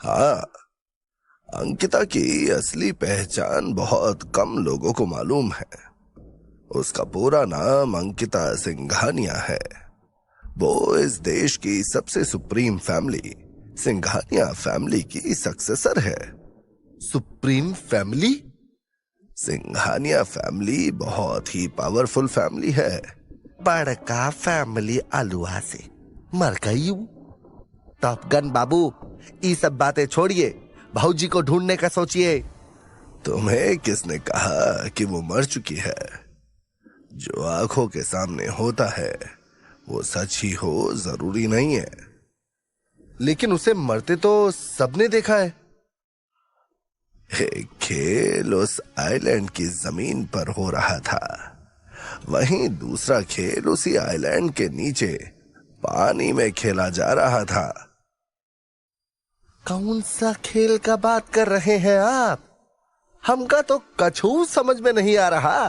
हाँ, अंकिता की असली पहचान बहुत कम लोगों को मालूम है। उसका पूरा नाम अंकिता सिंघानिया है। वो इस देश की सबसे सुप्रीम फैमिली सिंघानिया फैमिली की सक्सेसर है। Supreme family? सिंघानिया फैमिली बहुत ही पावरफुल फैमिली है। बड़का फैमिली अलुआ से मर गई। टॉप गन बाबू, ये सब बातें छोड़िए, भाऊजी को ढूंढने का सोचिए। तुम्हें किसने कहा कि वो मर चुकी है? जो आंखों के सामने होता है वो सच ही हो जरूरी नहीं है। लेकिन उसे मरते तो सबने देखा है। एक खेल उस आइलैंड की जमीन पर हो रहा था, वहीं दूसरा खेल उसी आइलैंड के नीचे पानी में खेला जा रहा था। कौन सा खेल का बात कर रहे हैं आप? हमका तो कछू समझ में नहीं आ रहा।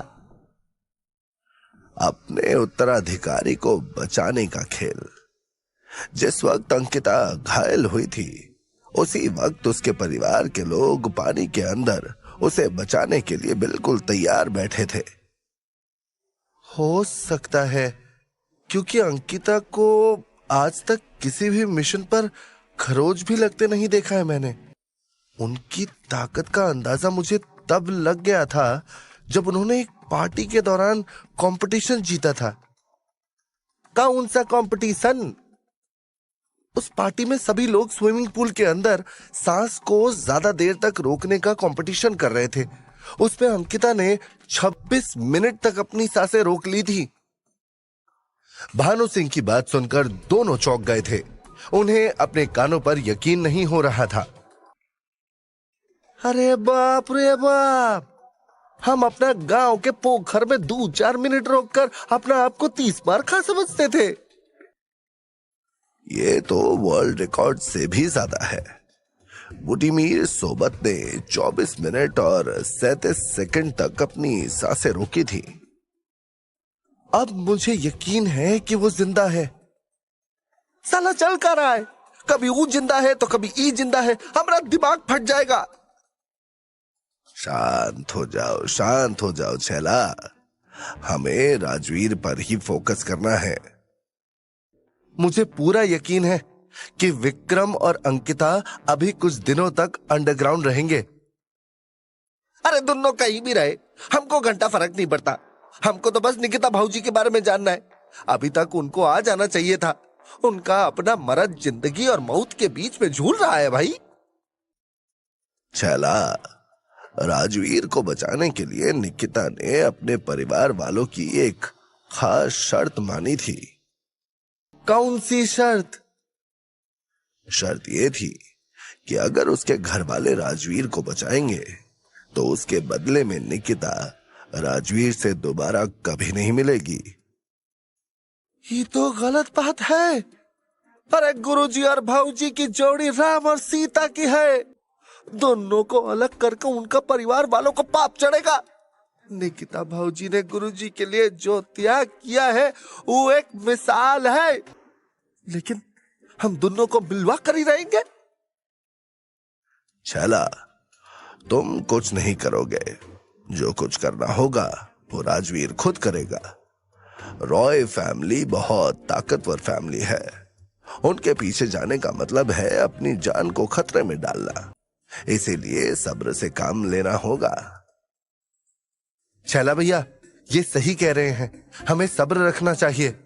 अपने उत्तराधिकारी को बचाने का खेल। जिस वक्त अंकिता घायल हुई थी उसी वक्त उसके परिवार के लोग पानी के अंदर उसे बचाने के लिए बिल्कुल तैयार बैठे थे। हो सकता है, क्योंकि अंकिता को आज तक किसी भी मिशन पर खरोच भी लगते नहीं देखा है मैंने। उनकी ताकत का अंदाजा मुझे तब लग गया था जब उन्होंने एक पार्टी के दौरान कंपटीशन जीता था। कौन सा कंपटीशन? उस पार्टी में सभी लोग स्विमिंग पूल के अंदर सांस को ज्यादा देर तक रोकने का कंपटीशन कर रहे थे। उसमें अंकिता ने 26 मिनट तक अपनी सांसें रोक ली थी। भानु सिंह की बात सुनकर दोनों चौंक गए थे। उन्हें अपने कानों पर यकीन नहीं हो रहा था। अरे बाप रे बाप, हम अपना गांव के पोखर में 2-4 मिनट रोककर अपना आप को 30 बार खा समझते थे। ये तो वर्ल्ड रिकॉर्ड से भी ज्यादा है। बुटीमीर सोबत ने 24 मिनट और 37 सेकंड तक अपनी सांसें रोकी थी। अब मुझे यकीन है कि वो जिंदा है। साला चल कर रहा है, कभी वो जिंदा है तो कभी ई जिंदा है। हमारा दिमाग फट जाएगा। शांत हो जाओ छैला। हमें राजवीर पर ही फोकस करना है। मुझे पूरा यकीन है कि विक्रम और अंकिता अभी कुछ दिनों तक अंडरग्राउंड रहेंगे। अरे दोनों कहीं भी रहे, हमको घंटा फर्क नहीं पड़ता। हमको तो बस निकिता भाऊजी के बारे में जानना है। अभी तक उनको आ जाना चाहिए था। उनका अपना मर्द जिंदगी और मौत के बीच में झूल रहा है भाई। छैला, राजवीर को बचाने के लिए निकिता ने अपने परिवार वालों की एक खास शर्त मानी थी। कौन सी शर्त? शर्त यह थी कि अगर उसके घर वाले राजवीर को बचाएंगे तो उसके बदले में निकिता राजवीर से दोबारा कभी नहीं मिलेगी। ये तो गलत बात है। अरे गुरुजी और भाऊजी की जोड़ी राम और सीता की है। दोनों को अलग करके उनका परिवार वालों को पाप चढ़ेगा। निकिता भाऊजी ने गुरुजी के लिए जो त्याग किया है वो एक मिसाल है। लेकिन हम दोनों को मिलवा कर ही रहेंगे। छैला, तुम कुछ नहीं करोगे। जो कुछ करना होगा वो राजवीर खुद करेगा। रॉय फैमिली बहुत ताकतवर फैमिली है। उनके पीछे जाने का मतलब है अपनी जान को खतरे में डालना। इसीलिए सब्र से काम लेना होगा। छैला भैया, ये सही कह रहे हैं, हमें सब्र रखना चाहिए।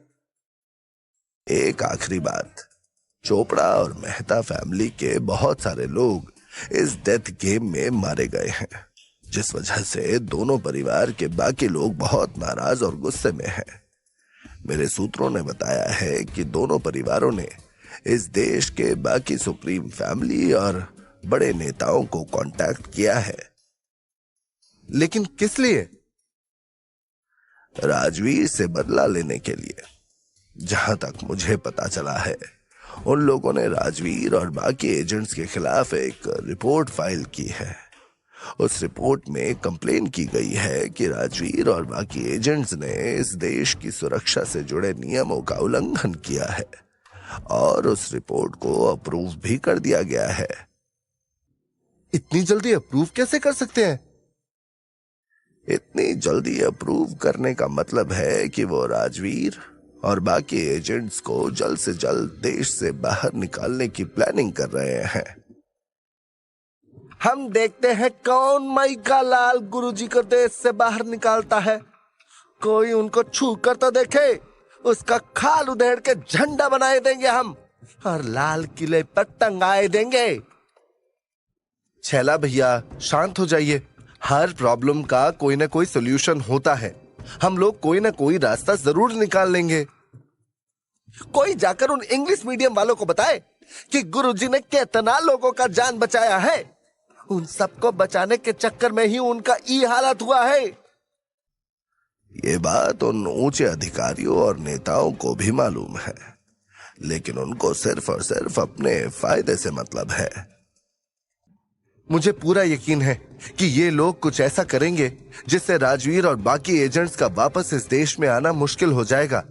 एक आखिरी बात, चोपड़ा और मेहता फैमिली के बहुत सारे लोग इस डेथ गेम में मारे गए हैं, जिस वजह से दोनों परिवार के बाकी लोग बहुत नाराज और गुस्से में हैं। मेरे सूत्रों ने बताया है कि दोनों परिवारों ने इस देश के बाकी सुप्रीम फैमिली और बड़े नेताओं को कांटेक्ट किया है। लेकिन किस लिए? राजवीर से बदला लेने के लिए। जहां तक मुझे पता चला है, उन लोगों ने राजवीर और बाकी एजेंट्स के खिलाफ एक रिपोर्ट फाइल की है। उस रिपोर्ट में कंप्लेन की गई है कि राजवीर और बाकी एजेंट्स ने इस देश की सुरक्षा से जुड़े नियमों का उल्लंघन किया है और उस रिपोर्ट को अप्रूव भी कर दिया गया है। इतनी जल्दी अप्रूव कैसे कर सकते हैं? इतनी जल्दी अप्रूव करने का मतलब है कि वो राजवीर और बाकी एजेंट्स को जल्द से जल्द देश से बाहर निकालने की प्लानिंग कर रहे हैं। हम देखते हैं कौन मई का लाल गुरुजी को देश से बाहर निकालता है। कोई उनको छू कर तो देखे, उसका खाल उधेड़ के झंडा बनाए देंगे हम और लाल किले पर टंगाए देंगे। छैला भैया, शांत हो जाइए। हर प्रॉब्लम का कोई ना कोई सोल्यूशन होता है। हम लोग कोई ना कोई रास्ता जरूर निकाल लेंगे। कोई जाकर उन इंग्लिश मीडियम वालों को बताए कि गुरुजी ने कितना लोगों का जान बचाया है। उन सबको बचाने के चक्कर में ही उनका ये हालत हुआ है। ये बात उन ऊंचे अधिकारियों और नेताओं को भी मालूम है, लेकिन उनको सिर्फ और सिर्फ अपने फायदे से मतलब है। मुझे पूरा यकीन है कि ये लोग कुछ ऐसा करेंगे जिससे राजवीर और बाकी एजेंट्स का वापस इस देश में आना मुश्किल हो जाएगा।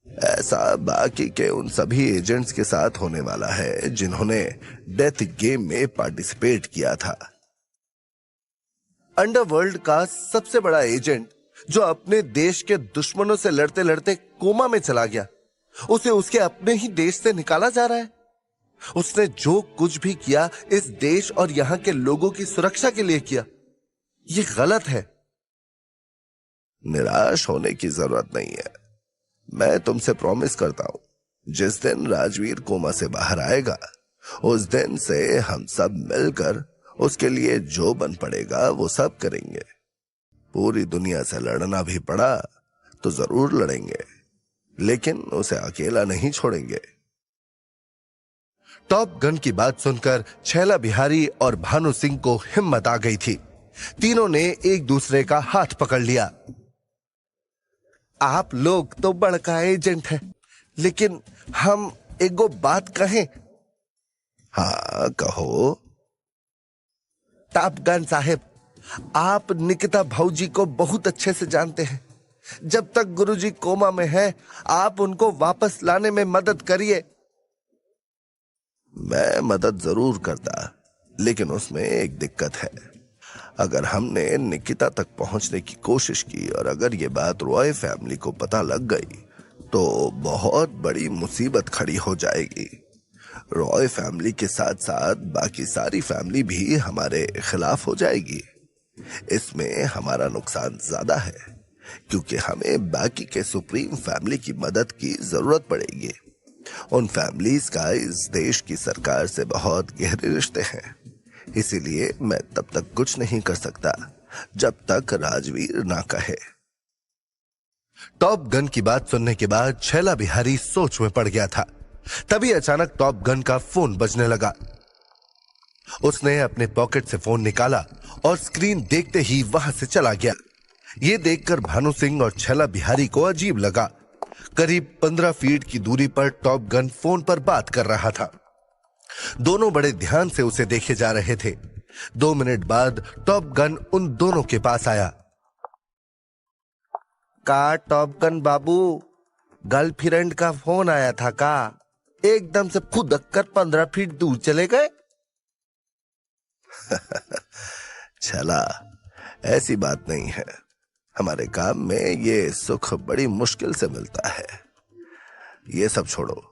ऐसा बाकी के उन सभी एजेंट्स के साथ होने वाला है जिन्होंने डेथ गेम में पार्टिसिपेट किया था। अंडरवर्ल्ड का सबसे बड़ा एजेंट जो अपने देश के दुश्मनों से लड़ते लड़ते कोमा में चला गया, उसे उसके अपने ही देश से निकाला जा रहा है। उसने जो कुछ भी किया इस देश और यहां के लोगों की सुरक्षा के लिए किया। ये गलत है। निराश होने की जरूरत नहीं है। मैं तुमसे प्रॉमिस करता हूं, जिस दिन राजवीर कोमा से बाहर आएगा उस दिन से हम सब मिलकर उसके लिए जो बन पड़ेगा वो सब करेंगे। पूरी दुनिया से लड़ना भी पड़ा तो जरूर लड़ेंगे, लेकिन उसे अकेला नहीं छोड़ेंगे। टॉप गन की बात सुनकर छैला बिहारी और भानु सिंह को हिम्मत आ गई थी। तीनों ने एक दूसरे का हाथ पकड़ लिया। आप लोग तो बड़का एजेंट है, लेकिन हम एगो बात कहें? हाँ, कहो। टॉप गन साहब, आप निकिता भाऊजी को बहुत अच्छे से जानते हैं। जब तक गुरुजी कोमा में है, आप उनको वापस लाने में मदद करिए। मैं मदद जरूर करता, लेकिन उसमें एक दिक्कत है। अगर हमने निकिता तक पहुंचने की कोशिश की और अगर ये बात रॉय फैमिली को पता लग गई तो बहुत बड़ी मुसीबत खड़ी हो जाएगी। रॉय फैमिली के साथ साथ बाकी सारी फैमिली भी हमारे खिलाफ हो जाएगी। इसमें हमारा नुकसान ज्यादा है, क्योंकि हमें बाकी के सुप्रीम फैमिली की मदद की जरूरत पड़ेगी। उन फैमिलीज का इस देश की सरकार से बहुत गहरे रिश्ते हैं। इसीलिए मैं तब तक कुछ नहीं कर सकता जब तक राजवीर ना कहे। टॉप गन की बात सुनने के बाद छैला बिहारी सोच में पड़ गया था। तभी अचानक टॉप गन का फोन बजने लगा। उसने अपने पॉकेट से फोन निकाला और स्क्रीन देखते ही वहां से चला गया। ये देखकर भानु सिंह और छैला बिहारी को अजीब लगा। करीब 15 फीट की दूरी पर टॉप गन फोन पर बात कर रहा था। दोनों बड़े ध्यान से उसे देखे जा रहे थे। 2 मिनट बाद टॉप गन उन दोनों के पास आया। का टॉप गन बाबू, गर्लफ्रेंड का फोन आया था का? एकदम से खुदक कर 15 फीट दूर चले गए। छला, ऐसी बात नहीं है। हमारे काम में ये सुख बड़ी मुश्किल से मिलता है। ये सब छोड़ो।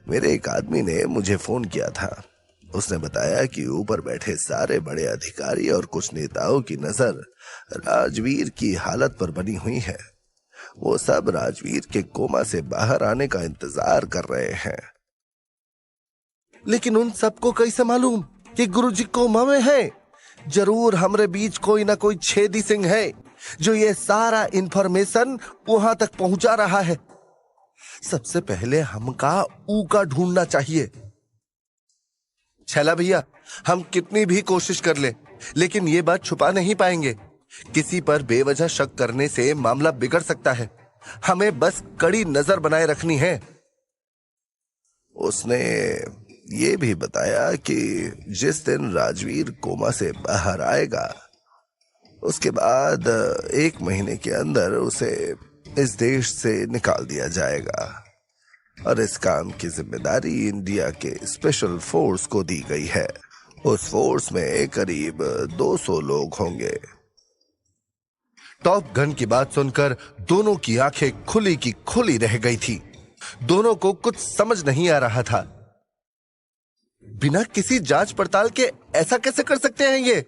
मेरे एक आदमी ने मुझे फोन किया था। उसने बताया कि ऊपर बैठे सारे बड़े अधिकारी और कुछ नेताओं की नजर राजवीर की हालत पर बनी हुई है। वो सब राजवीर के कोमा से बाहर आने का इंतजार कर रहे हैं। लेकिन उन सबको कैसे मालूम कि गुरुजी कोमा में है? जरूर हमरे बीच कोई ना कोई छेदी सिंह है जो ये सारा इंफॉर्मेशन वहां तक पहुंचा रहा है। सबसे पहले हमका ऊ का ढूंढना चाहिए। छैला भैया, हम कितनी भी कोशिश कर ले, लेकिन ये बात छुपा नहीं पाएंगे। किसी पर बेवजह शक करने से मामला बिगड़ सकता है। हमें बस कड़ी नजर बनाए रखनी है। उसने ये भी बताया कि जिस दिन राजवीर कोमा से बाहर आएगा उसके बाद 1 महीने के अंदर उसे इस देश से निकाल दिया जाएगा और इस काम की जिम्मेदारी इंडिया के स्पेशल फोर्स को दी गई है। उस फोर्स में करीब 200 लोग होंगे। टॉप गन की बात सुनकर दोनों की आंखें खुली की खुली रह गई थी। दोनों को कुछ समझ नहीं आ रहा था। बिना किसी जांच पड़ताल के ऐसा कैसे कर सकते हैं ये?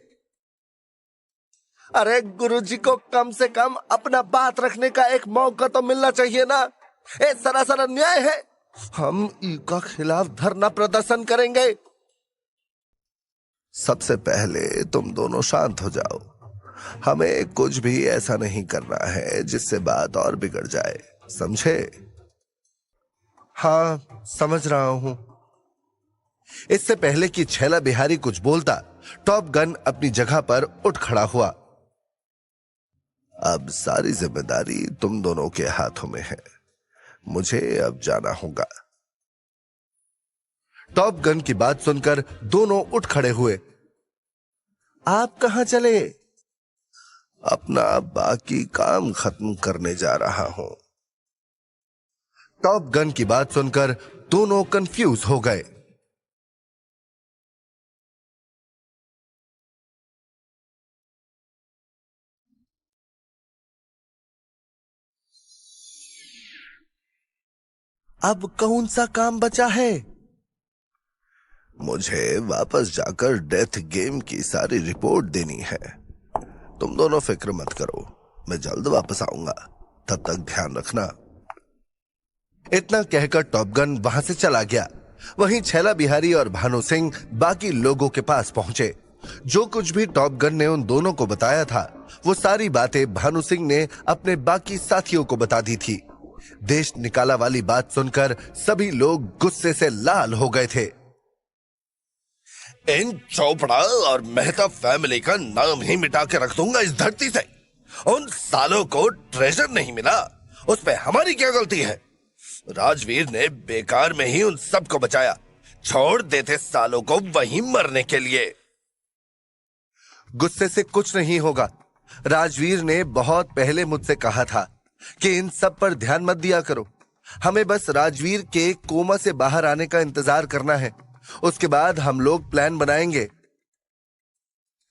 अरे गुरुजी को कम से कम अपना बात रखने का एक मौका तो मिलना चाहिए ना। ये सरासर अन्याय है। हम इनका खिलाफ धरना प्रदर्शन करेंगे। सबसे पहले तुम दोनों शांत हो जाओ। हमें कुछ भी ऐसा नहीं करना है जिससे बात और बिगड़ जाए, समझे? हाँ, समझ रहा हूं। इससे पहले कि छैला बिहारी कुछ बोलता, टॉप गन अपनी जगह पर उठ खड़ा हुआ। अब सारी जिम्मेदारी तुम दोनों के हाथों में है। मुझे अब जाना होगा। टॉप गन की बात सुनकर दोनों उठ खड़े हुए। आप कहां चले? अपना बाकी काम खत्म करने जा रहा हूं। टॉप गन की बात सुनकर दोनों कंफ्यूज हो गए। अब कौन सा काम बचा है? मुझे वापस जाकर डेथ गेम की सारी रिपोर्ट देनी है। तुम दोनों फिक्र मत करो, मैं जल्द वापस आऊंगा। तब तक ध्यान रखना। इतना कहकर टॉप गन वहां से चला गया। वहीं छैला बिहारी और भानु सिंह बाकी लोगों के पास पहुंचे। जो कुछ भी टॉप गन ने उन दोनों को बताया था, वो सारी बातें भानु सिंह ने अपने बाकी साथियों को बता दी थी। देश निकाला वाली बात सुनकर सभी लोग गुस्से से लाल हो गए थे। इन चोपड़ा और मेहता फैमिली का नाम ही मिटा के रख दूंगा इस धरती से। उन सालों को ट्रेजर नहीं मिला, उस पे हमारी क्या गलती है? राजवीर ने बेकार में ही उन सबको बचाया। छोड़ देते सालों को वहीं मरने के लिए। गुस्से से कुछ नहीं होगा। राजवीर ने बहुत पहले मुझसे कहा था कि इन सब पर ध्यान मत दिया करो। हमें बस राजवीर के कोमा से बाहर आने का इंतजार करना है। उसके बाद हम लोग प्लान बनाएंगे।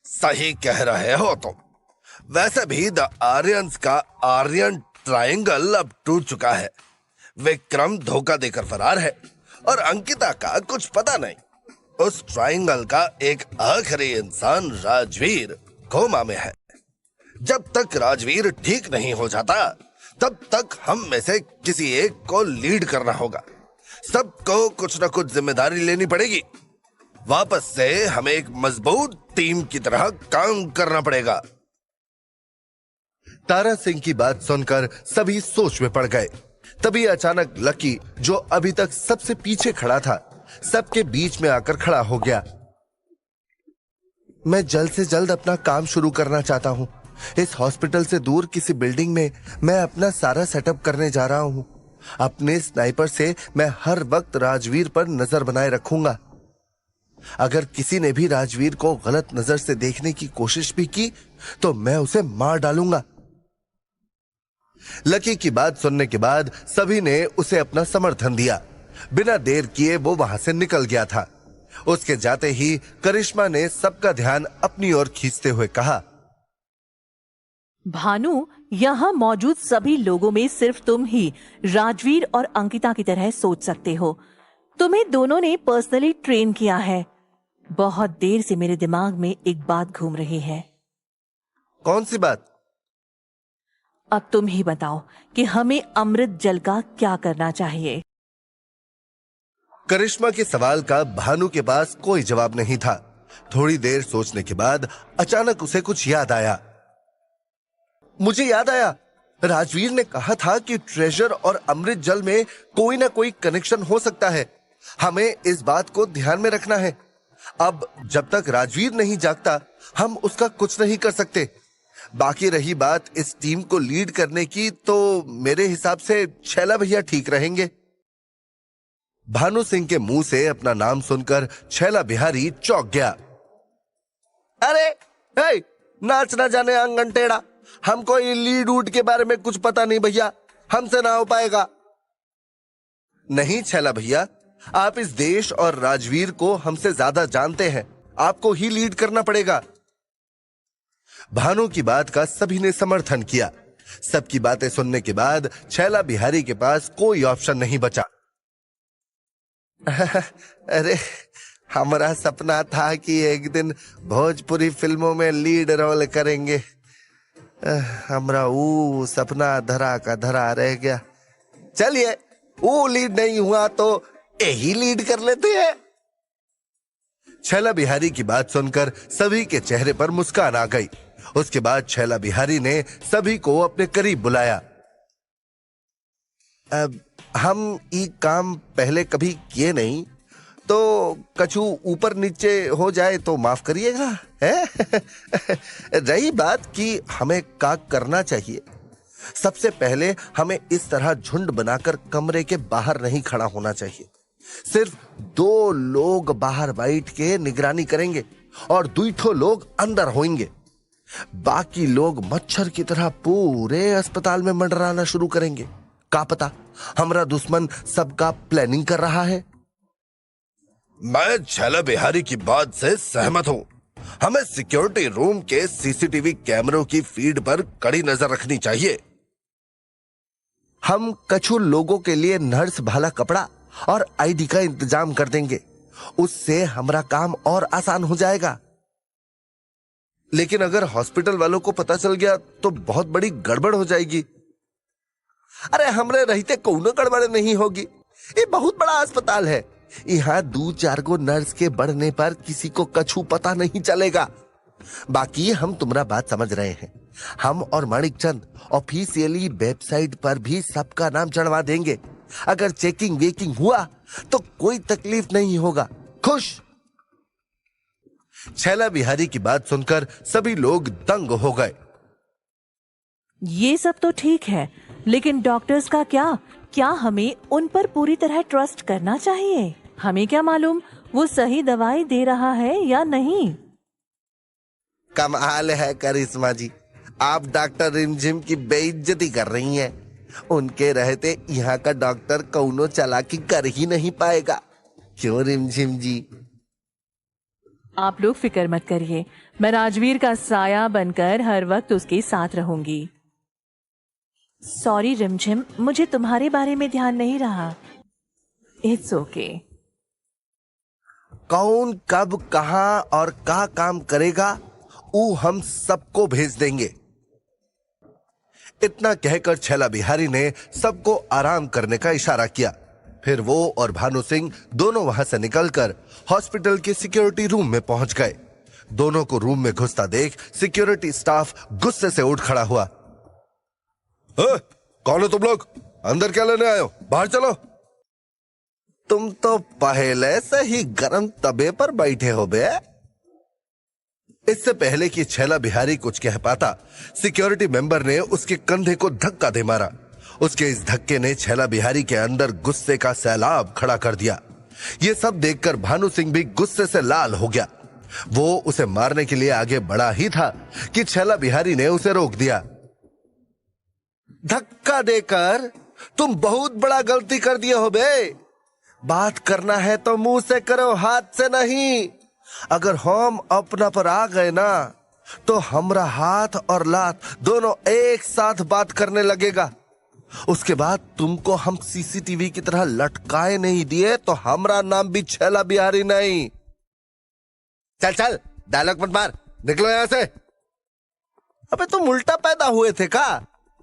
सही कह रहे हो तुम। वैसे भी द आर्यंस का आर्यन ट्रायंगल अब टूट चुका है। विक्रम धोखा देकर फरार है और अंकिता का कुछ पता नहीं। उस ट्रायंगल का एक आखिरी इंसान राजवीर कोमा में है। जब तक राजवीर ठीक नहीं हो जाता, तब तक हम में से किसी एक को लीड करना होगा। सबको कुछ न कुछ जिम्मेदारी लेनी पड़ेगी। वापस से हमें एक मजबूत टीम की तरह काम करना पड़ेगा। तारा सिंह की बात सुनकर सभी सोच में पड़ गए। तभी अचानक लकी, जो अभी तक सबसे पीछे खड़ा था, सबके बीच में आकर खड़ा हो गया। मैं जल्द से जल्द अपना काम शुरू करना चाहता हूं। इस हॉस्पिटल से दूर किसी बिल्डिंग में मैं अपना सारा सेटअप करने जा रहा हूं। अपने स्नाइपर से मैं हर वक्त राजवीर पर नजर बनाए रखूंगा। अगर किसी ने भी राजवीर को गलत नजर से देखने की कोशिश भी की, तो मैं उसे मार डालूंगा। लकी की बात सुनने के बाद सभी ने उसे अपना समर्थन दिया। बिना देर किए वो वहां से निकल गया था। उसके जाते ही करिश्मा ने सबका ध्यान अपनी ओर खींचते हुए कहा, भानु, यहाँ मौजूद सभी लोगों में सिर्फ तुम ही राजवीर और अंकिता की तरह सोच सकते हो। तुम्हें दोनों ने पर्सनली ट्रेन किया है। बहुत देर से मेरे दिमाग में एक बात घूम रही है। कौन सी बात? अब तुम ही बताओ कि हमें अमृत जल का क्या करना चाहिए। करिश्मा के सवाल का भानु के पास कोई जवाब नहीं था। थोड़ी देर सोचने के बाद अचानक उसे कुछ याद आया। मुझे याद आया, राजवीर ने कहा था कि ट्रेजर और अमृत जल में कोई ना कोई कनेक्शन हो सकता है। हमें इस बात को ध्यान में रखना है। अब जब तक राजवीर नहीं जागता, हम उसका कुछ नहीं कर सकते। बाकी रही बात इस टीम को लीड करने की, तो मेरे हिसाब से छैला भैया ठीक रहेंगे। भानु सिंह के मुंह से अपना नाम सुनकर छैला बिहारी चौंक गया। अरे नाच ना जाने आंगन टेढ़ा, हमको ये लीड वूड के बारे में कुछ पता नहीं भैया, हमसे ना हो पाएगा। नहीं छैला भैया, आप इस देश और राजवीर को हमसे ज्यादा जानते हैं। आपको ही लीड करना पड़ेगा। भानु की बात का सभी ने समर्थन किया। सबकी बातें सुनने के बाद छैला बिहारी के पास कोई ऑप्शन नहीं बचा। अरे, हमारा सपना था कि एक दिन भोजपुरी फिल्मों में लीड रोल करेंगे। हमरा वो सपना धरा का धरा रह गया। चलिए, वो लीड नहीं हुआ तो यही लीड कर लेते हैं। छैला बिहारी की बात सुनकर सभी के चेहरे पर मुस्कान आ गई। उसके बाद छैला बिहारी ने सभी को अपने करीब बुलाया। हम ये काम पहले कभी किए नहीं, तो कछु ऊपर नीचे हो जाए तो माफ करिएगा। रही बात कि हमें क्या करना चाहिए, सबसे पहले हमें इस तरह झुंड बनाकर कमरे के बाहर नहीं खड़ा होना चाहिए। सिर्फ 2 लोग बाहर बैठ के निगरानी करेंगे और 2 लोग अंदर होंगे। बाकी लोग मच्छर की तरह पूरे अस्पताल में मंडराना शुरू करेंगे। का पता हमारा दुश्मन सबका प्लानिंग कर रहा है। मैं छैला बिहारी की बात से सहमत हूँ। हमें सिक्योरिटी रूम के सीसीटीवी कैमरों की फीड पर कड़ी नजर रखनी चाहिए। हम कछु लोगों के लिए नर्स भाला कपड़ा और आईडी का इंतजाम कर देंगे। उससे हमारा काम और आसान हो जाएगा। लेकिन अगर हॉस्पिटल वालों को पता चल गया तो बहुत बड़ी गड़बड़ हो जाएगी। अरे, हमरे रहते कोनो गड़बड़ नहीं होगी। ये बहुत बड़ा अस्पताल है। यहाँ 2-4 गो नर्स के बढ़ने पर किसी को कछु पता नहीं चलेगा। बाकी हम तुम्हारा बात समझ रहे हैं। हम और माणिक चंद ऑफिशियली वेबसाइट पर भी सबका नाम चढ़वा देंगे। अगर चेकिंग वेकिंग हुआ तो कोई तकलीफ नहीं होगा। खुश? छैला बिहारी की बात सुनकर सभी लोग दंग हो गए। ये सब तो ठीक है, लेकिन डॉक्टर्स का क्या? क्या हमें उन पर पूरी तरह ट्रस्ट करना चाहिए? हमें क्या मालूम वो सही दवाई दे रहा है या नहीं। कमाल है करिश्मा जी, आप डॉक्टर रिमझिम की बेइज्जती कर रही हैं। उनके रहते यहाँ का डॉक्टर कौनो चालाकी कर ही नहीं पाएगा। क्यों रिमझिम जी? आप लोग फिक्र मत करिए, मैं राजवीर का साया बनकर हर वक्त उसके साथ रहूंगी। सॉरी रिमझिम, मुझे तुम्हारे बारे में ध्यान नहीं रहा। It's okay. कौन कब कहां और क्या काम करेगा वो हम सबको भेज देंगे। इतना कहकर छैला बिहारी ने सबको आराम करने का इशारा किया। फिर वो और भानु सिंह दोनों वहां से निकलकर हॉस्पिटल के सिक्योरिटी रूम में पहुंच गए। दोनों को रूम में घुसता देख सिक्योरिटी स्टाफ गुस्से से उठ खड़ा हुआ। कौन हो तुम लोग? अंदर क्या लेने आए हो? बाहर चलो। तुम तो पहले से ही गरम तबे पर बैठे हो बे। इससे पहले कि छैला बिहारी कुछ कह पाता, सिक्योरिटी मेंबर ने उसके कंधे को धक्का दे मारा। उसके इस धक्के ने छैला बिहारी के अंदर गुस्से का सैलाब खड़ा कर दिया। ये सब देखकर भानु सिंह भी गुस्से से लाल हो गया। वो उसे मारने के लिए आगे बढ़ा ही था कि छैला बिहारी ने उसे रोक दिया। धक्का देकर तुम बहुत बड़ा गलती कर दिए हो बे। बात करना है तो मुंह से करो, हाथ से नहीं। अगर हम अपना पर आ गए ना तो हमरा हाथ और लात दोनों एक साथ बात करने लगेगा। उसके बाद तुमको हम सीसीटीवी की तरह लटकाए नहीं दिए तो हमरा नाम भी छैला बिहारी नहीं। चल चल, डायलॉग मत मार, निकलो यहां से। अबे तुम उल्टा पैदा हुए थे का?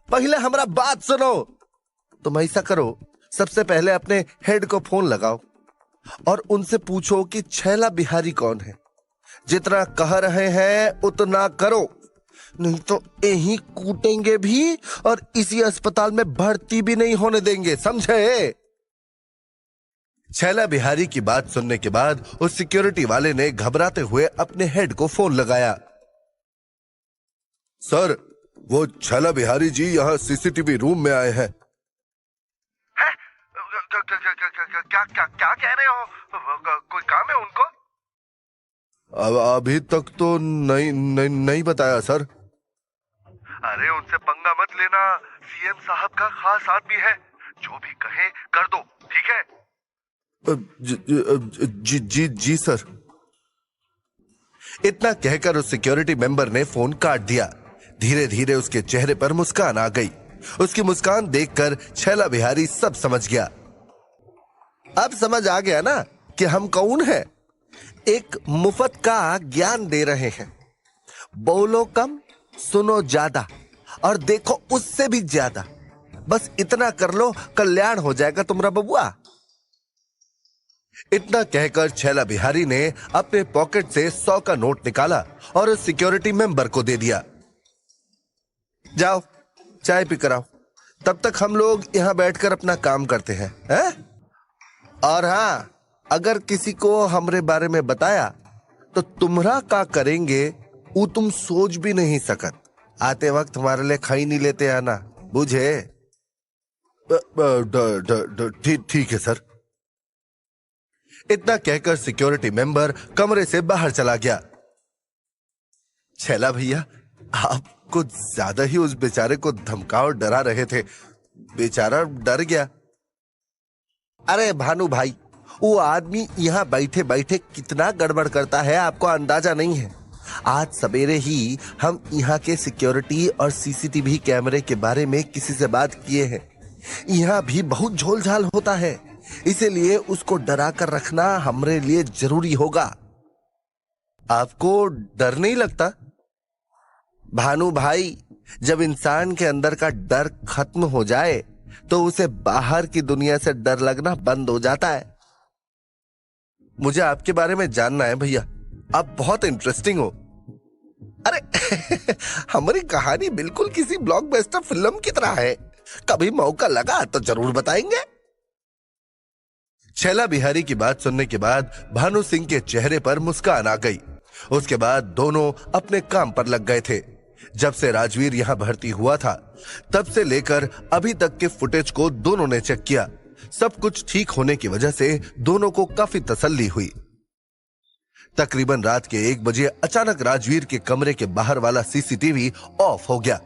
पहले हमरा बात सुनो। तुम ऐसा करो, सबसे पहले अपने हेड को फोन लगाओ और उनसे पूछो कि छैला बिहारी कौन है। जितना कह रहे हैं उतना करो, नहीं तो यही कूटेंगे भी और इसी अस्पताल में भर्ती भी नहीं होने देंगे, समझे? छैला बिहारी की बात सुनने के बाद उस सिक्योरिटी वाले ने घबराते हुए अपने हेड को फोन लगाया। सर, वो छैला बिहारी जी यहाँ सीसीटीवी रूम में आए हैं। क्या कह रहे हो? कोई काम है उनको? अभी तक तो नहीं बताया सर। अरे उनसे पंगा मत लेना, सीएम साहब का खास आदमी है। जो भी कहे कर दो, ठीक है? जी सर। इतना कहकर उस सिक्योरिटी मेंबर ने फोन काट दिया। धीरे धीरे उसके चेहरे पर मुस्कान आ गई। उसकी मुस्कान देखकर छैला बिहारी सब समझ गया। अब समझ आ गया ना कि हम कौन हैं? एक मुफ्त का ज्ञान दे रहे हैं। बोलो कम, सुनो ज्यादा और देखो उससे भी ज्यादा। बस इतना कर लो, कल्याण हो जाएगा तुम्हारा बबुआ। इतना कहकर छैला बिहारी ने अपने पॉकेट से 100 का नोट निकाला और उस सिक्योरिटी मेंबर को दे दिया। जाओ चाय पी कर आओ, तब तक हम लोग यहां बैठकर अपना काम करते हैं, हैं? और हां, अगर किसी को हमरे बारे में बताया तो तुम्हारा का करेंगे वो तुम सोच भी नहीं सकत। आते वक्त हमारे लिए खाई नहीं लेते आना, बुझे? ठीक है सर। इतना कहकर सिक्योरिटी मेंबर कमरे से बाहर चला गया। छैला भैया, आप कुछ ज्यादा ही उस बेचारे को धमका और डरा रहे थे। बेचारा डर गया। अरे भानु भाई, वो आदमी यहाँ बैठे बैठे कितना गड़बड़ करता है आपको अंदाजा नहीं है। आज सवेरे ही हम यहाँ के सिक्योरिटी और सीसीटीवी कैमरे के बारे में किसी से बात किए हैं। यहाँ भी बहुत झोलझाल होता है, इसीलिए उसको डरा कर रखना हमारे लिए जरूरी होगा। आपको डर नहीं लगता? भानु भाई, जब इंसान के अंदर का डर खत्म हो जाए तो उसे बाहर की दुनिया से डर लगना बंद हो जाता है। मुझे आपके बारे में जानना है भैया, आप बहुत इंटरेस्टिंग हो। अरे हमारी कहानी बिल्कुल किसी ब्लॉकबस्टर फिल्म की तरह है, कभी मौका लगा तो जरूर बताएंगे। छैला बिहारी की बात सुनने के बाद भानु सिंह के चेहरे पर मुस्कान आ गई। उसके बाद दोनों अपने काम पर लग गए थे। जब से राजवीर यहां भर्ती हुआ था, तब से लेकर अभी तक के फुटेज को दोनों ने चेक किया। सब कुछ ठीक होने की वजह से दोनों को काफी तसल्ली हुई। तकरीबन रात के 1 बजे अचानक राजवीर के कमरे के बाहर वाला सीसीटीवी ऑफ हो गया।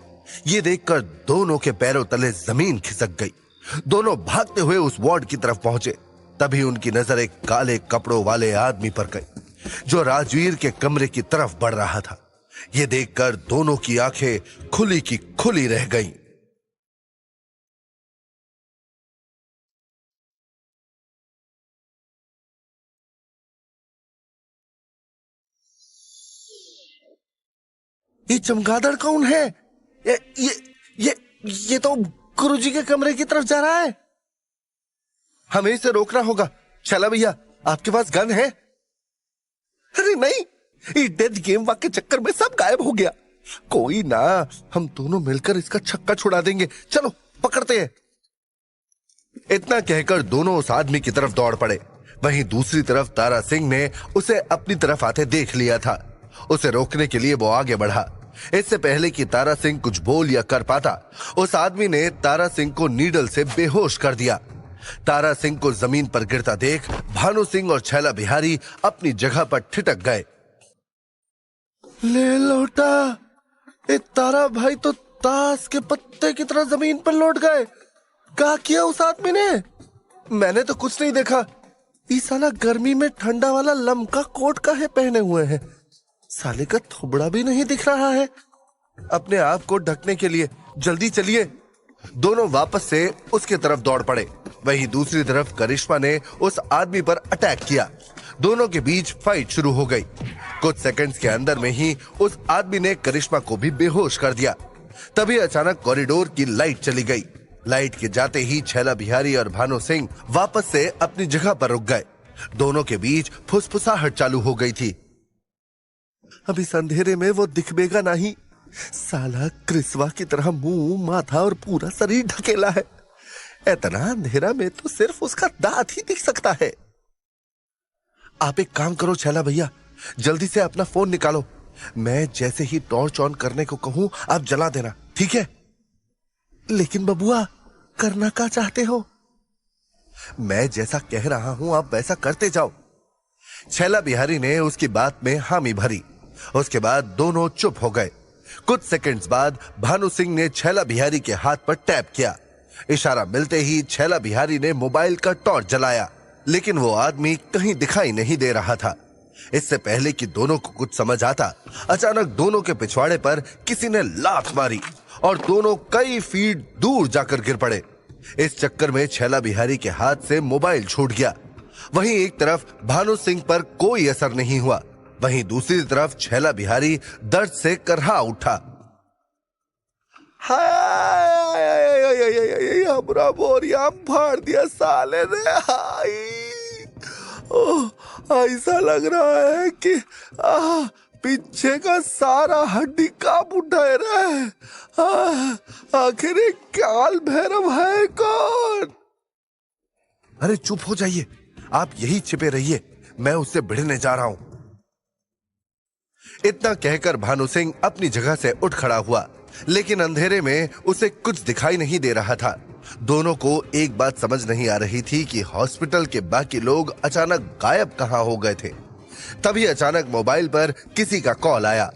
ये देखकर दोनों के पैरों तले जमीन खिसक गई। दोनों भागते हुए उस वार्ड की तरफ पहुंचे। तभी उनकी नजर एक काले कपड़ों वाले आदमी पर गई, जो राजवीर के कमरे की तरफ बढ़ रहा था। ये देखकर दोनों की आंखें खुली की खुली रह गईं। ये चमगादड़ कौन है? ये तो गुरुजी के कमरे की तरफ जा रहा है। हमें इसे रोकना होगा। छैला भैया, आपके पास गन है? अरे नहीं, ये डेथ गेम के चक्कर में सब गायब हो गया। कोई ना, हम दोनों मिलकर इसका छक्का छुड़ा देंगे। चलो पकड़ते हैं। इतना कहकर दोनों उस आदमी की तरफ दौड़ पड़े। वहीं दूसरी तरफ तारा सिंह ने उसे अपनी तरफ आते देख लिया था। उसे रोकने के लिए वो आगे बढ़ा। इससे पहले कि तारा सिंह कुछ बोल या कर पाता, उस आदमी ने तारा सिंह को नीडल से बेहोश कर दिया। तारा सिंह को जमीन पर गिरता देख भानु सिंह और छैला बिहारी अपनी जगह पर ठिठक गए। ले लौटा, ए तारा भाई तो ताश के पत्ते की तरह जमीन पर लौट गए। क्या किया उस आदमी ने? मैंने तो कुछ नहीं देखा। इस साला गर्मी में ठंडा वाला लमका कोट का है पहने हुए हैं। साले का थोबड़ा भी नहीं दिख रहा है। अपने आप को ढकने के लिए जल्दी चलिए। दोनों वापस से उसके तरफ दौड़ पड़े। वहीं दूसरी तरफ करिश्मा ने उस आदमी पर अटैक किया। दोनों के बीच फाइट शुरू हो गई। कुछ सेकंड्स के अंदर में ही उस आदमी ने करिश्मा को भी बेहोश कर दिया। तभी अचानक कॉरिडोर की लाइट चली गई। लाइट के जाते ही छैला बिहारी और भानु सिंह वापस से अपनी जगह पर रुक गए। दोनों के बीच फुसफुसाहट चालू हो गई थी। अभी अंधेरे में वो दिखेगा नहीं। साला क्रिस्वा की तरह मुंह, माथा और पूरा शरीर ढकेला है। इतना अंधेरा में तो सिर्फ उसका दांत ही दिख सकता है। आप एक काम करो छैला भैया, जल्दी से अपना फोन निकालो। मैं जैसे ही टॉर्च ऑन करने को कहूं, आप जला देना, ठीक है? लेकिन बबुआ, करना क्या चाहते हो? मैं जैसा कह रहा हूं आप वैसा करते जाओ। छैला बिहारी ने उसकी बात में हामी भरी। उसके बाद दोनों चुप हो गए। कुछ सेकंड्स बाद भानु सिंह ने छैला बिहारी के हाथ पर टैप किया। इशारा मिलते ही छैला बिहारी ने मोबाइल का टॉर्च जलाया, लेकिन वो आदमी कहीं दिखाई नहीं दे रहा था। इससे पहले कि दोनों को कुछ समझ आता, अचानक दोनों के पिछवाड़े पर किसी ने लात मारी और दोनों कई फीट दूर जाकर गिर पड़े। इस चक्कर में छैला बिहारी के हाथ से मोबाइल छूट गया। वहीं एक तरफ भानु सिंह पर कोई असर नहीं हुआ, वहीं दूसरी तरफ छैला बिहारी दर्द से करहा उठा। हमरा बोरिया फाड़ दिया साले ने। हाय, ऐसा लग रहा है कि पीछे का सारा हड्डी कांप उठा है। आखिर ये काल भैरव है कौन? अरे चुप हो जाइए, आप यही छिपे रहिए, मैं उससे भिड़ने जा रहा हूं। इतना कहकर भानु सिंह अपनी जगह से उठ खड़ा हुआ, लेकिन अंधेरे में उसे कुछ दिखाई नहीं दे रहा था। दोनों को एक बात समझ नहीं आ रही थी कि हॉस्पिटल के बाकी लोग अचानक गायब कहां हो गए थे। तभी अचानक मोबाइल पर किसी का कॉल आया।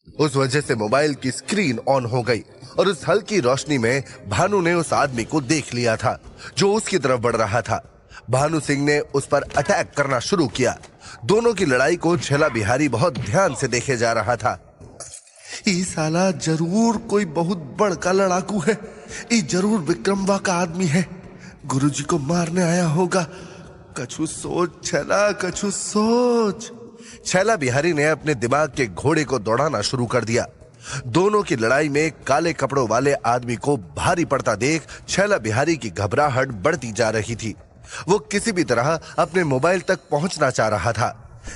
उस वजह से मोबाइल की स्क्रीन ऑन हो गई और उस हल्की रोशनी में भानु ने उस आदमी को देख लिया था जो उसकी तरफ बढ़ रहा था। भानु सिंह ने उस पर अटैक करना शुरू किया। दोनों की लड़ाई को छैला बिहारी बहुत ध्यान से देखे जा रहा था। ये साला जरूर कोई बहुत बड़का लड़ाकू है। ये जरूर विक्रमवा का आदमी है, गुरुजी को मारने आया होगा। कछु सोच छैला, कछु सोच। छैला बिहारी ने अपने दिमाग के घोड़े को दौड़ाना शुरू कर दिया। दोनों की लड़ाई में काले कपड़ों वाले आदमी को भारी पड़ता देख छैला बिहारी की घबराहट बढ़ती जा रही थी। वो किसी भी तरह अपने मोबाइल तक पहुंचना चाह रहा था।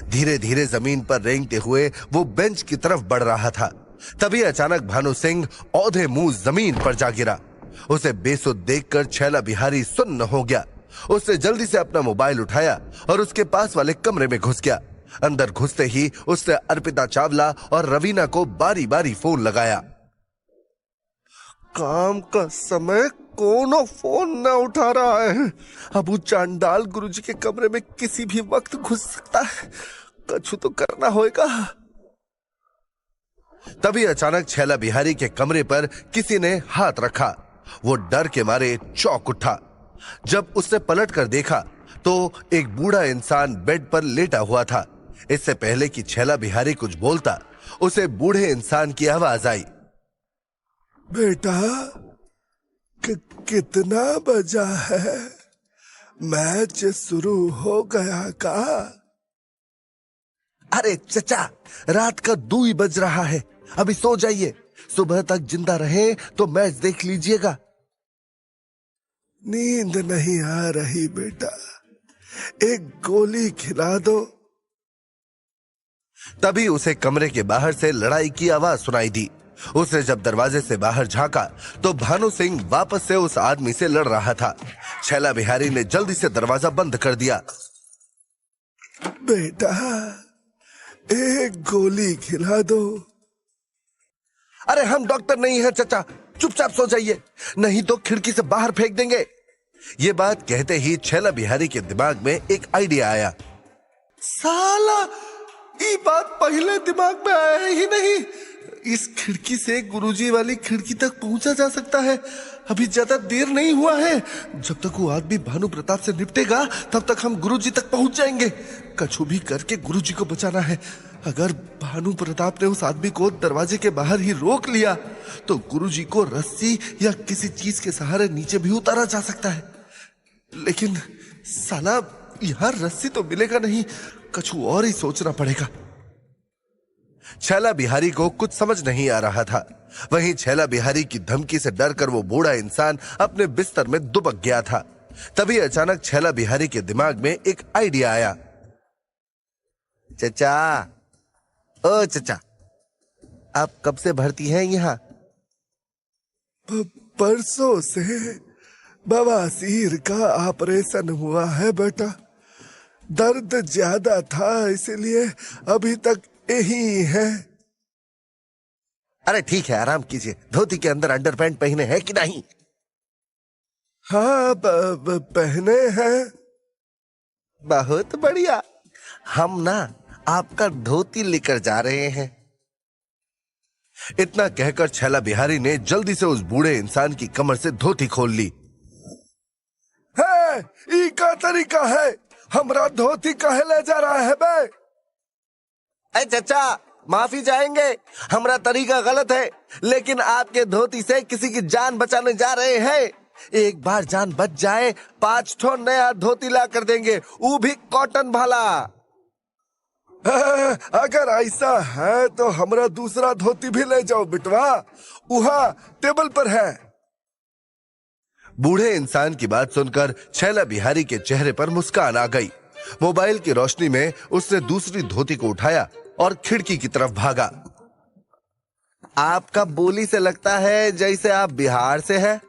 धीरे धीरे जमीन पर रेंगते हुए वो बेंच की तरफ बढ़ रहा था। तभी अचानक भानु सिंह औंधे मुंह जमीन पर जा गिरा। उसे बेसुध देखकर छैला बिहारी सुन्न हो गया। उसने जल्दी से अपना मोबाइल उठाया और उसके पास वाले कमरे में घुस गया। अंदर घुसते ही उसने अर्पिता चावला और रवीना को बारी बारी फोन लगाया। काम का समय कोनो फोन न उठा रहा है। अब वो चांडाल गुरुजी के कमरे में किसी भी वक्त घुस सकता है। कछु तो करना होगा। तभी अचानक छैला बिहारी के कमरे पर किसी ने हाथ रखा। वो डर के मारे चौंक उठा। जब उसने पलट कर देखा तो एक बूढ़ा इंसान बेड पर लेटा हुआ था। इससे पहले कि छैला बिहारी कुछ बोलता, उसे बूढ़े इंसान की आवाज आई। बेटा, कितना बजा है? मैच शुरू हो गया का? अरे चचा, रात का 2 बज रहा है, अभी सो जाइए। सुबह तक जिंदा रहे तो मैच देख लीजिएगा। नींद नहीं आ रही बेटा, एक गोली खिला दो। तभी उसे कमरे के बाहर से लड़ाई की आवाज सुनाई दी। उसने जब दरवाजे से बाहर झांका तो भानु सिंह वापस से उस आदमी से लड़ रहा था। छैला बिहारी ने जल्दी से दरवाजा बंद कर दिया। बेटा, एक गोली खिला दो। अरे हम डॉक्टर नहीं हैं चचा, चुपचाप सो जाइए, नहीं तो खिड़की से बाहर फेंक देंगे। ये बात कहते ही छैला बिहारी के दिमाग में एक आइडिया आया। साला, ये बात पहले दिमाग में आया ही नहीं। इस खिड़की से गुरुजी वाली खिड़की तक पहुंचा जा सकता है। अभी ज्यादा देर नहीं हुआ है। जब तक वो आदमी भानु प्रताप से निपटेगा तब तक हम गुरुजी तक पहुंच जाएंगे। कछु भी करके गुरुजी को बचाना है। अगर भानु प्रताप ने उस आदमी को दरवाजे के बाहर ही रोक लिया तो गुरुजी को रस्सी या किसी चीज के सहारे नीचे भी उतारा जा सकता है। लेकिन साला, यहां रस्सी तो मिलेगा नहीं, कछु और ही सोचना पड़ेगा। छैला बिहारी को कुछ समझ नहीं आ रहा था। वहीं छैला बिहारी की धमकी से डरकर वो बूढ़ा इंसान अपने बिस्तर में दुबक गया था। तभी अचानक छैला बिहारी के दिमाग में एक आइडिया आया। चचा, ओ चचा, आप कब से भर्ती हैं यहाँ? परसों से बवासीर का ऑपरेशन हुआ है बेटा। दर्द ज्यादा था, इसलिए अभी तक यही है। अरे ठीक है, आराम कीजिए। धोती के अंदर अंडरपैंट पहने हैं कि नहीं? हाँ, पहने हैं। बहुत बढ़िया। हम ना आपका धोती लेकर जा रहे हैं। इतना कहकर छैला बिहारी ने जल्दी से उस बूढ़े इंसान की कमर से धोती खोल ली। है, ई का तरीका है। हमरा धोती कहे ले जा रहा है बे? ए चचा, माफी चाहेंगे, हमरा तरीका गलत है, लेकिन आपके धोती से किसी की जान बचाने जा रहे हैं। एक बार जान बच जाए 5 ठो नया धोती ला कर देंगे, वो भी कॉटन वाला। अगर ऐसा है तो हमरा दूसरा धोती भी ले जाओ बिटवा, वहाँ टेबल पर है। बूढ़े इंसान की बात सुनकर छैला बिहारी के चेहरे पर मुस्कान आ गई। मोबाइल की रोशनी में उसने दूसरी धोती को उठाया और खिड़की की तरफ भागा। आपका बोली से लगता है जैसे आप बिहार से हैं।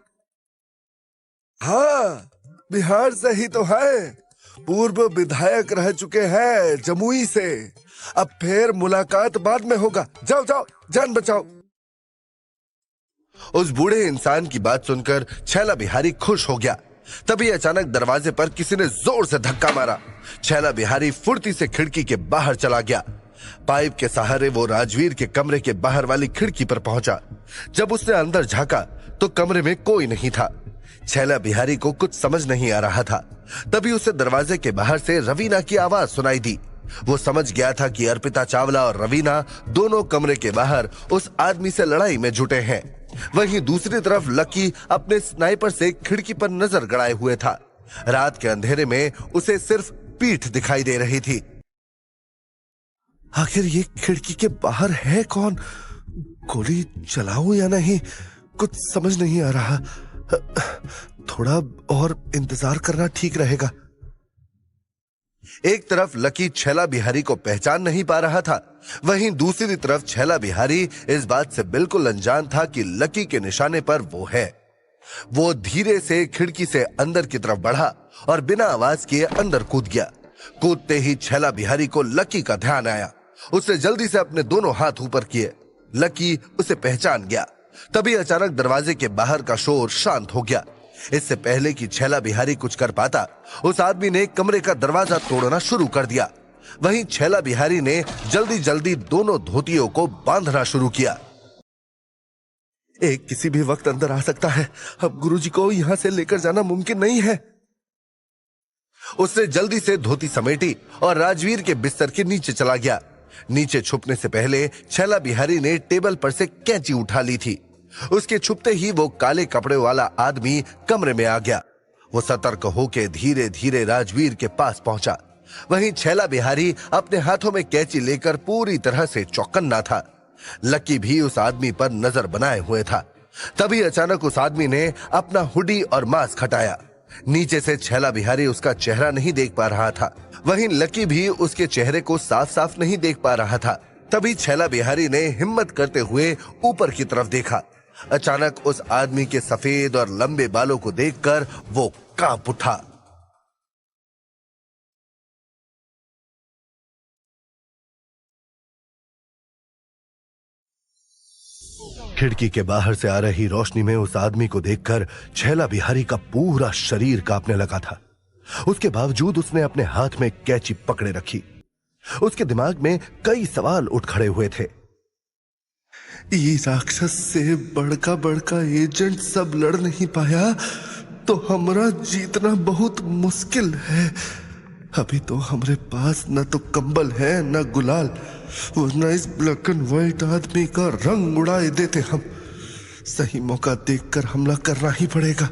हाँ, बिहार से ही तो है। पूर्व विधायक रह चुके हैं जमुई से। अब फिर मुलाकात बाद में होगा। जाओ जाओ, जान बचाओ। उस बूढ़े इंसान की बात सुनकर छैला बिहारी खुश हो गया। तभी अचानक दरवाजे पर किसी ने जोर से धक्का मारा। छैला बिहारी फुर्ती से खिड़की के बाहर चला गया। पाइप के सहारे वो राजवीर के कमरे के बाहर वाली खिड़की पर पहुंचा। जब उसने अंदर झांका तो कमरे में कोई नहीं था। छैला बिहारी को कुछ समझ नहीं आ रहा था। तभी उसे दरवाजे के बाहर से रवीना की आवाज सुनाई दी। वो समझ गया था कि अर्पिता चावला और रवीना दोनों कमरे के बाहर उस आदमी से लड़ाई में जुटे हैं। वहीं दूसरी तरफ लकी अपने स्नाइपर से खिड़की पर नजर गड़ाए हुए था। रात के अंधेरे में उसे सिर्फ पीठ दिखाई दे रही थी। आखिर ये खिड़की के बाहर है कौन? गोली चलाऊं या नहीं, कुछ समझ नहीं आ रहा। थोड़ा और इंतजार करना ठीक रहेगा। एक तरफ लकी छैला बिहारी को पहचान नहीं पा रहा था, वहीं दूसरी तरफ छैला बिहारी इस बात से बिल्कुल अनजान था कि लकी के निशाने पर वो है। वो धीरे से खिड़की से अंदर की तरफ बढ़ा और बिना आवाज किए अंदर कूद गया। कूदते ही छैला बिहारी को लकी का ध्यान आया। उसने जल्दी से अपने दोनों हाथ ऊपर किए। लकी उसे पहचान गया। तभी अचानक दरवाजे के बाहर का शोर शांत हो गया। इससे पहले कि छैला बिहारी कुछ कर पाता, उस आदमी ने कमरे का दरवाजा तोड़ना शुरू कर दिया। वहीं छैला बिहारी ने जल्दी जल्दी दोनों धोतियों को बांधना शुरू किया। एक किसी भी वक्त अंदर आ सकता है। अब गुरुजी को यहां से लेकर जाना मुमकिन नहीं है। उसने जल्दी से धोती समेटी और राजवीर के बिस्तर के नीचे चला गया। नीचे छुपने से पहले छैला बिहारी ने टेबल पर से कैंची उठा ली थी। उसके छुपते ही वो काले कपड़े वाला आदमी कमरे में आ गया। वो सतर्क होकर धीरे धीरे राजवीर के पास पहुंचा। वहीं छैला बिहारी अपने हाथों में कैंची लेकर पूरी तरह से चौकन्ना था। लकी भी उस आदमी पर नजर बनाए हुए था। तभी अचानक उस आदमी ने अपना हुडी और मास्क हटाया। नीचे से छैला बिहारी उसका चेहरा नहीं देख पा रहा था। वहीं लकी भी उसके चेहरे को साफ साफ नहीं देख पा रहा था। तभी छैला बिहारी ने हिम्मत करते हुए ऊपर की तरफ देखा। अचानक उस आदमी के सफेद और लंबे बालों को देखकर वो कांप उठा। खिड़की के बाहर से आ रही रोशनी में उस आदमी को देखकर छैला बिहारी का पूरा शरीर कांपने लगा था। उसके बावजूद उसने अपने हाथ में कैंची पकड़े रखी। उसके दिमाग में कई सवाल उठ खड़े हुए थे। ये राक्षस से बड़का एजेंट सब लड़ नहीं पाया तो हमारा जीतना बहुत मुश्किल है। अभी तो हमारे पास न तो कंबल है न गुलाल, वरना इस ब्लैक एंड व्हाइट आदमी का रंग उड़ाए देते हम। सही मौका देखकर हमला करना ही पड़ेगा।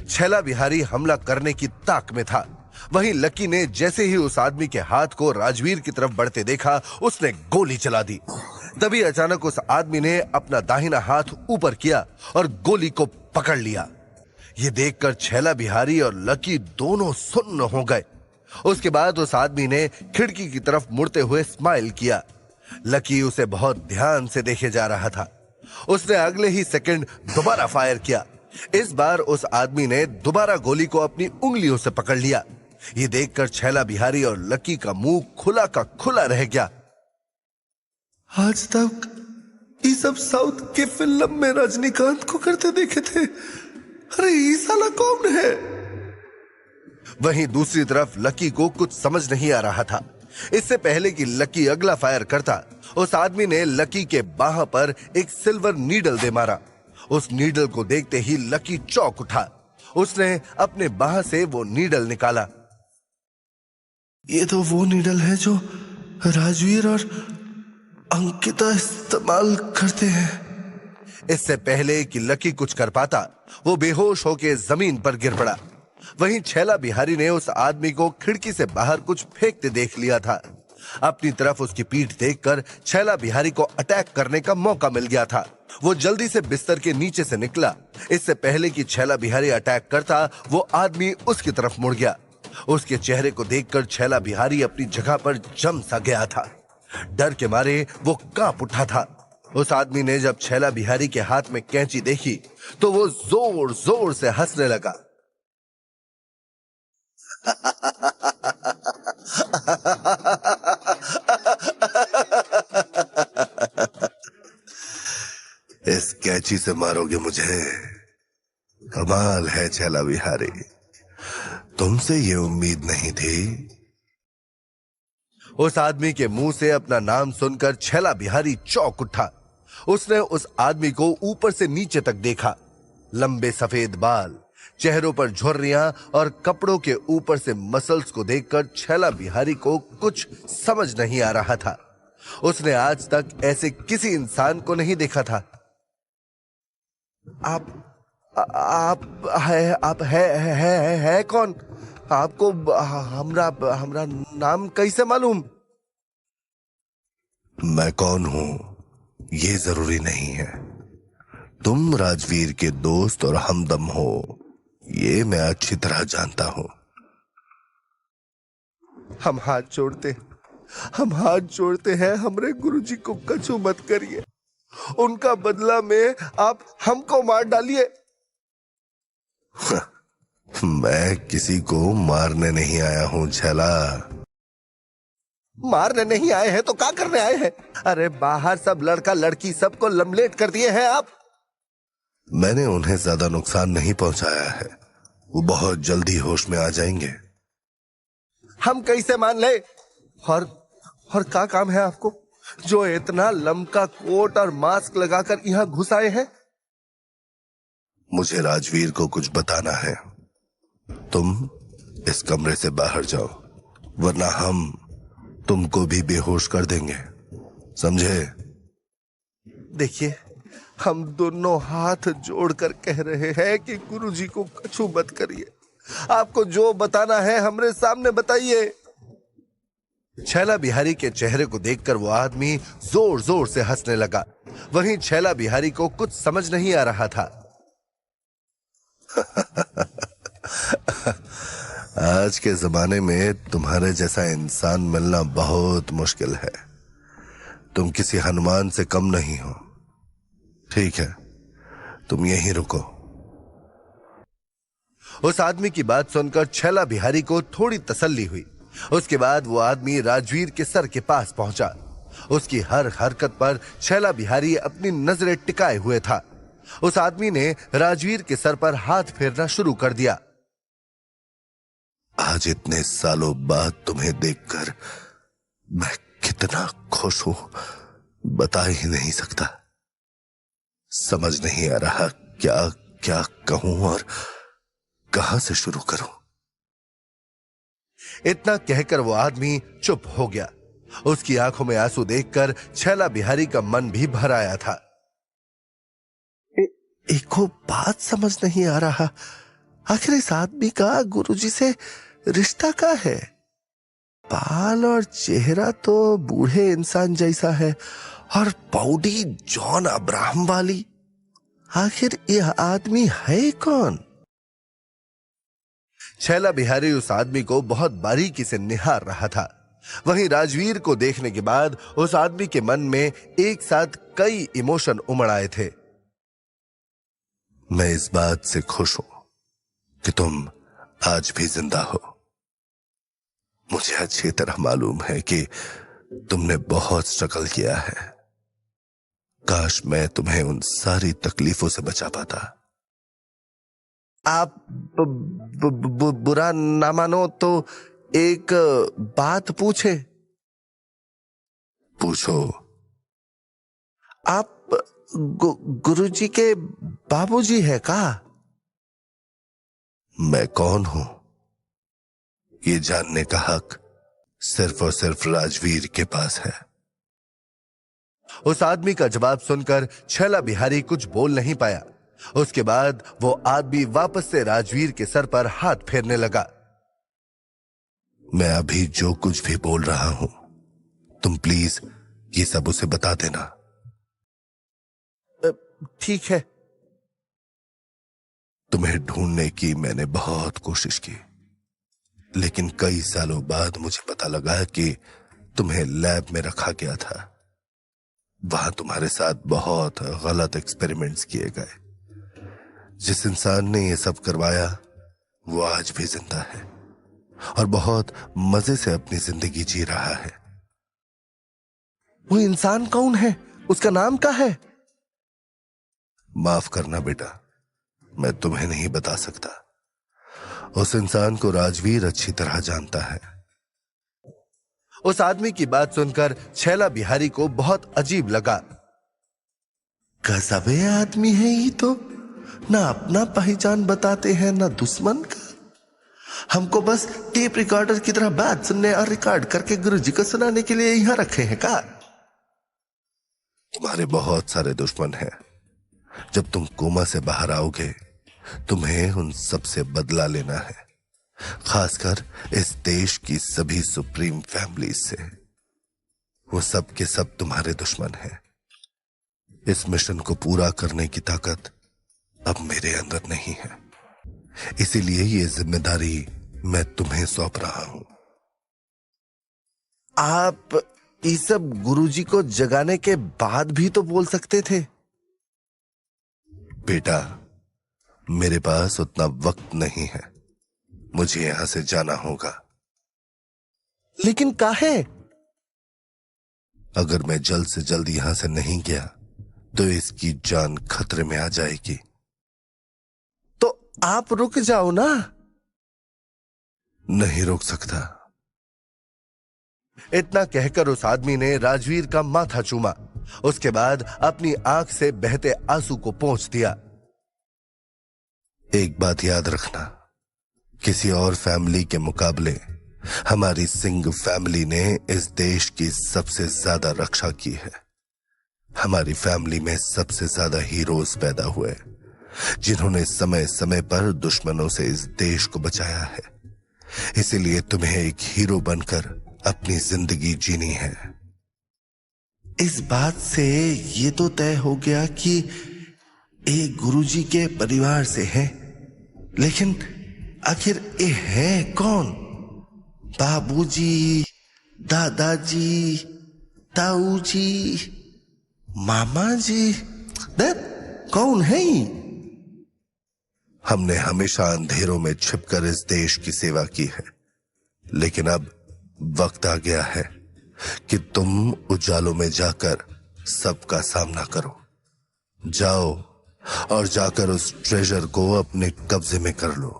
छैला बिहारी हमला करने की ताक में था। वहीं लकी ने जैसे ही उस आदमी के हाथ को राजवीर की तरफ बढ़ते देखा, उसने गोली चला दी। तभी अचानक उस आदमी ने अपना दाहिना हाथ ऊपर किया और गोली को पकड़ लिया। ये देखकर छैला बिहारी और लकी दोनों सुन्न हो गए। उसके बाद उस आदमी ने खिड़की की तरफ मुड़ते हुए स्माइल किया। लकी उसे बहुत ध्यान से देखे जा रहा था। उसने अगले ही सेकंड दोबारा फायर किया। इस बार उस आदमी ने दोबारा गोली को अपनी उंगलियों से पकड़ लिया। ये देखकर छैला बिहारी और लकी का मुंह खुला का खुला रह गया। आज तक ये सब साउथ के फिल्म में रजनीकांत को करते देखे थे। अरे ये साला कौन है? वहीं दूसरी तरफ लकी को कुछ समझ नहीं आ रहा था। इससे पहले कि लकी अगला फायर करता, उस आदमी ने लकी के बाह पर एक सिल्वर नीडल दे मारा। उस नीडल को देखते ही लकी चौंक उठा। उसने अपने बाह से वो नीडल निकाला ये तो वो नीडल है जो राजवीर और अंकिता इस्तेमाल करते हैं। इससे पहले कि लकी कुछ कर पाता, वो बेहोश होकर जमीन पर गिर पड़ा। वहीं छैला बिहारी ने उस आदमी को खिड़की से बाहर कुछ फेंकते देख लिया था। अपनी तरफ उसकी पीठ देखकर छैला बिहारी को अटैक करने का मौका मिल गया था। वो जल्दी से बिस्तर के नीचे से निकला। इससे पहले कि छैला बिहारी अटैक करता, वो आदमी उसकी तरफ मुड़ गया। उसके चेहरे को देखकर छैला बिहारी अपनी जगह पर जम सा गया था। डर के मारे वो कांप उठा था। उस आदमी ने जब छैला बिहारी के हाथ में कैंची देखी तो वो जोर जोर से हंसने लगा। इस कैंची से मारोगे मुझे? कमाल है छैला बिहारी, तुमसे ये उम्मीद नहीं थी। उस आदमी के मुंह से अपना नाम सुनकर छैला बिहारी चौंक उठा। उसने उस आदमी को ऊपर से नीचे तक देखा। लंबे सफेद बाल, चेहरों पर झुर्रियां और कपड़ों के ऊपर से मसल्स को देखकर छैला बिहारी को कुछ समझ नहीं आ रहा था। उसने आज तक ऐसे किसी इंसान को नहीं देखा था। आप है कौन? आपको हमरा नाम कैसे मालूम? मैं कौन हूं ये जरूरी नहीं है। तुम राजवीर के दोस्त और हमदम हो, ये मैं अच्छी तरह जानता हूं। हम हाथ जोड़ते हैं, हमरे गुरुजी को कछु मत करिए। उनका बदला में आप हमको मार डालिए। मैं किसी को मारने नहीं आया हूं छैला। मारने नहीं आए हैं तो क्या करने आए हैं? अरे बाहर सब लड़का लड़की सबको लमलेट कर दिए हैं आप। मैंने उन्हें ज्यादा नुकसान नहीं पहुंचाया है, वो बहुत जल्दी होश में आ जाएंगे। हम कैसे मान ले? और क्या काम है आपको जो इतना लंबा कोट और मास्क लगाकर यहां घुस आए हैं? मुझे राजवीर को कुछ बताना है। तुम इस कमरे से बाहर जाओ, वरना हम तुमको भी बेहोश कर देंगे, समझे? देखिए, हम दोनों हाथ जोड़कर कह रहे हैं कि गुरुजी को कछु मत करिए। आपको जो बताना है हमरे सामने बताइए। छैला बिहारी के चेहरे को देखकर वो आदमी जोर जोर से हंसने लगा। वहीं छैला बिहारी को कुछ समझ नहीं आ रहा था। आज के जमाने में तुम्हारे जैसा इंसान मिलना बहुत मुश्किल है। तुम किसी हनुमान से कम नहीं हो। ठीक है, तुम यहीं रुको। उस आदमी की बात सुनकर छैला बिहारी को थोड़ी तसल्ली हुई। उसके बाद वो आदमी राजवीर के सर के पास पहुंचा। उसकी हर हरकत पर छैला बिहारी अपनी नजरें टिकाए हुए था। उस आदमी ने राजवीर के सर पर हाथ फेरना शुरू कर दिया। आज इतने सालों बाद तुम्हें देखकर मैं कितना खुश हूं, बता ही नहीं सकता। समझ नहीं आ रहा क्या क्या कहूं और कहां से शुरू करूं। इतना कहकर वो आदमी चुप हो गया। उसकी आंखों में आंसू देखकर छैला बिहारी का मन भी भर आया था। एको बात समझ नहीं आ रहा, आखिर इस आदमी का गुरुजी से रिश्ता क्या है? बाल और चेहरा तो बूढ़े इंसान जैसा है और बॉडी जॉन अब्राहम वाली। आखिर यह आदमी है कौन? छैला बिहारी उस आदमी को बहुत बारीकी से निहार रहा था। वहीं राजवीर को देखने के बाद उस आदमी के मन में एक साथ कई इमोशन उमड़ आए थे। मैं इस बात से खुश हूं कि तुम आज भी जिंदा हो। मुझे अच्छी तरह मालूम है कि तुमने बहुत स्ट्रगल किया है। काश मैं तुम्हें उन सारी तकलीफों से बचा पाता। आप बुरा ना मानो तो एक बात पूछे? पूछो। आप गुरुजी के बाबूजी है का? मैं कौन हूं ये जानने का हक सिर्फ और सिर्फ राजवीर के पास है। उस आदमी का जवाब सुनकर छैला बिहारी कुछ बोल नहीं पाया। उसके बाद वो आदमी वापस से राजवीर के सर पर हाथ फेरने लगा। मैं अभी जो कुछ भी बोल रहा हूं, तुम प्लीज ये सब उसे बता देना। ठीक है। तुम्हें ढूंढने की मैंने बहुत कोशिश की, लेकिन कई सालों बाद मुझे पता लगा कि तुम्हें लैब में रखा गया था। वहां तुम्हारे साथ बहुत गलत एक्सपेरिमेंट्स किए गए। जिस इंसान ने ये सब करवाया वो आज भी जिंदा है और बहुत मजे से अपनी जिंदगी जी रहा है। वो इंसान कौन है? उसका नाम क्या है? माफ करना बेटा, मैं तुम्हें नहीं बता सकता। उस इंसान को राजवीर अच्छी तरह जानता है। उस आदमी की बात सुनकर छैला बिहारी को बहुत अजीब लगा। गजबे आदमी है ये तो, ना अपना पहचान बताते हैं ना दुश्मन का। हमको बस टेप रिकॉर्डर की तरह बात सुनने और रिकॉर्ड करके गुरुजी को सुनाने के लिए यहां रखे हैं का? तुम्हारे बहुत सारे दुश्मन हैं। जब तुम कोमा से बाहर आओगे तुम्हें उन सब से बदला लेना है, खासकर इस देश की सभी सुप्रीम फैमिलीज से। वो सब के सब तुम्हारे दुश्मन हैं। इस मिशन को पूरा करने की ताकत अब मेरे अंदर नहीं है, इसीलिए ये जिम्मेदारी मैं तुम्हें सौंप रहा हूं। आप ये सब गुरुजी को जगाने के बाद भी तो बोल सकते थे। बेटा, मेरे पास उतना वक्त नहीं है, मुझे यहां से जाना होगा। लेकिन काहे? अगर मैं जल्द से जल्द यहां से नहीं गया तो इसकी जान खतरे में आ जाएगी। तो आप रुक जाओ ना। नहीं रोक सकता। इतना कहकर उस आदमी ने राजवीर का माथा चूमा। उसके बाद अपनी आंख से बहते आंसू को पोंछ दिया। एक बात याद रखना, किसी और फैमिली के मुकाबले हमारी सिंह फैमिली ने इस देश की सबसे ज्यादा रक्षा की है। हमारी फैमिली में सबसे ज्यादा हीरोज पैदा हुए जिन्होंने समय समय पर दुश्मनों से इस देश को बचाया है। इसीलिए तुम्हें एक हीरो बनकर अपनी जिंदगी जीनी है। इस बात से ये तो तय हो गया कि एक गुरुजी के परिवार से है, लेकिन आखिर ये है कौन? बाबूजी, दादाजी, ताऊजी, मामा जी, कौन है ये? हमने हमेशा अंधेरों में छिपकर इस देश की सेवा की है, लेकिन अब वक्त आ गया है कि तुम उजालों में जाकर सबका सामना करो। जाओ और जाकर उस ट्रेजर को अपने कब्जे में कर लो।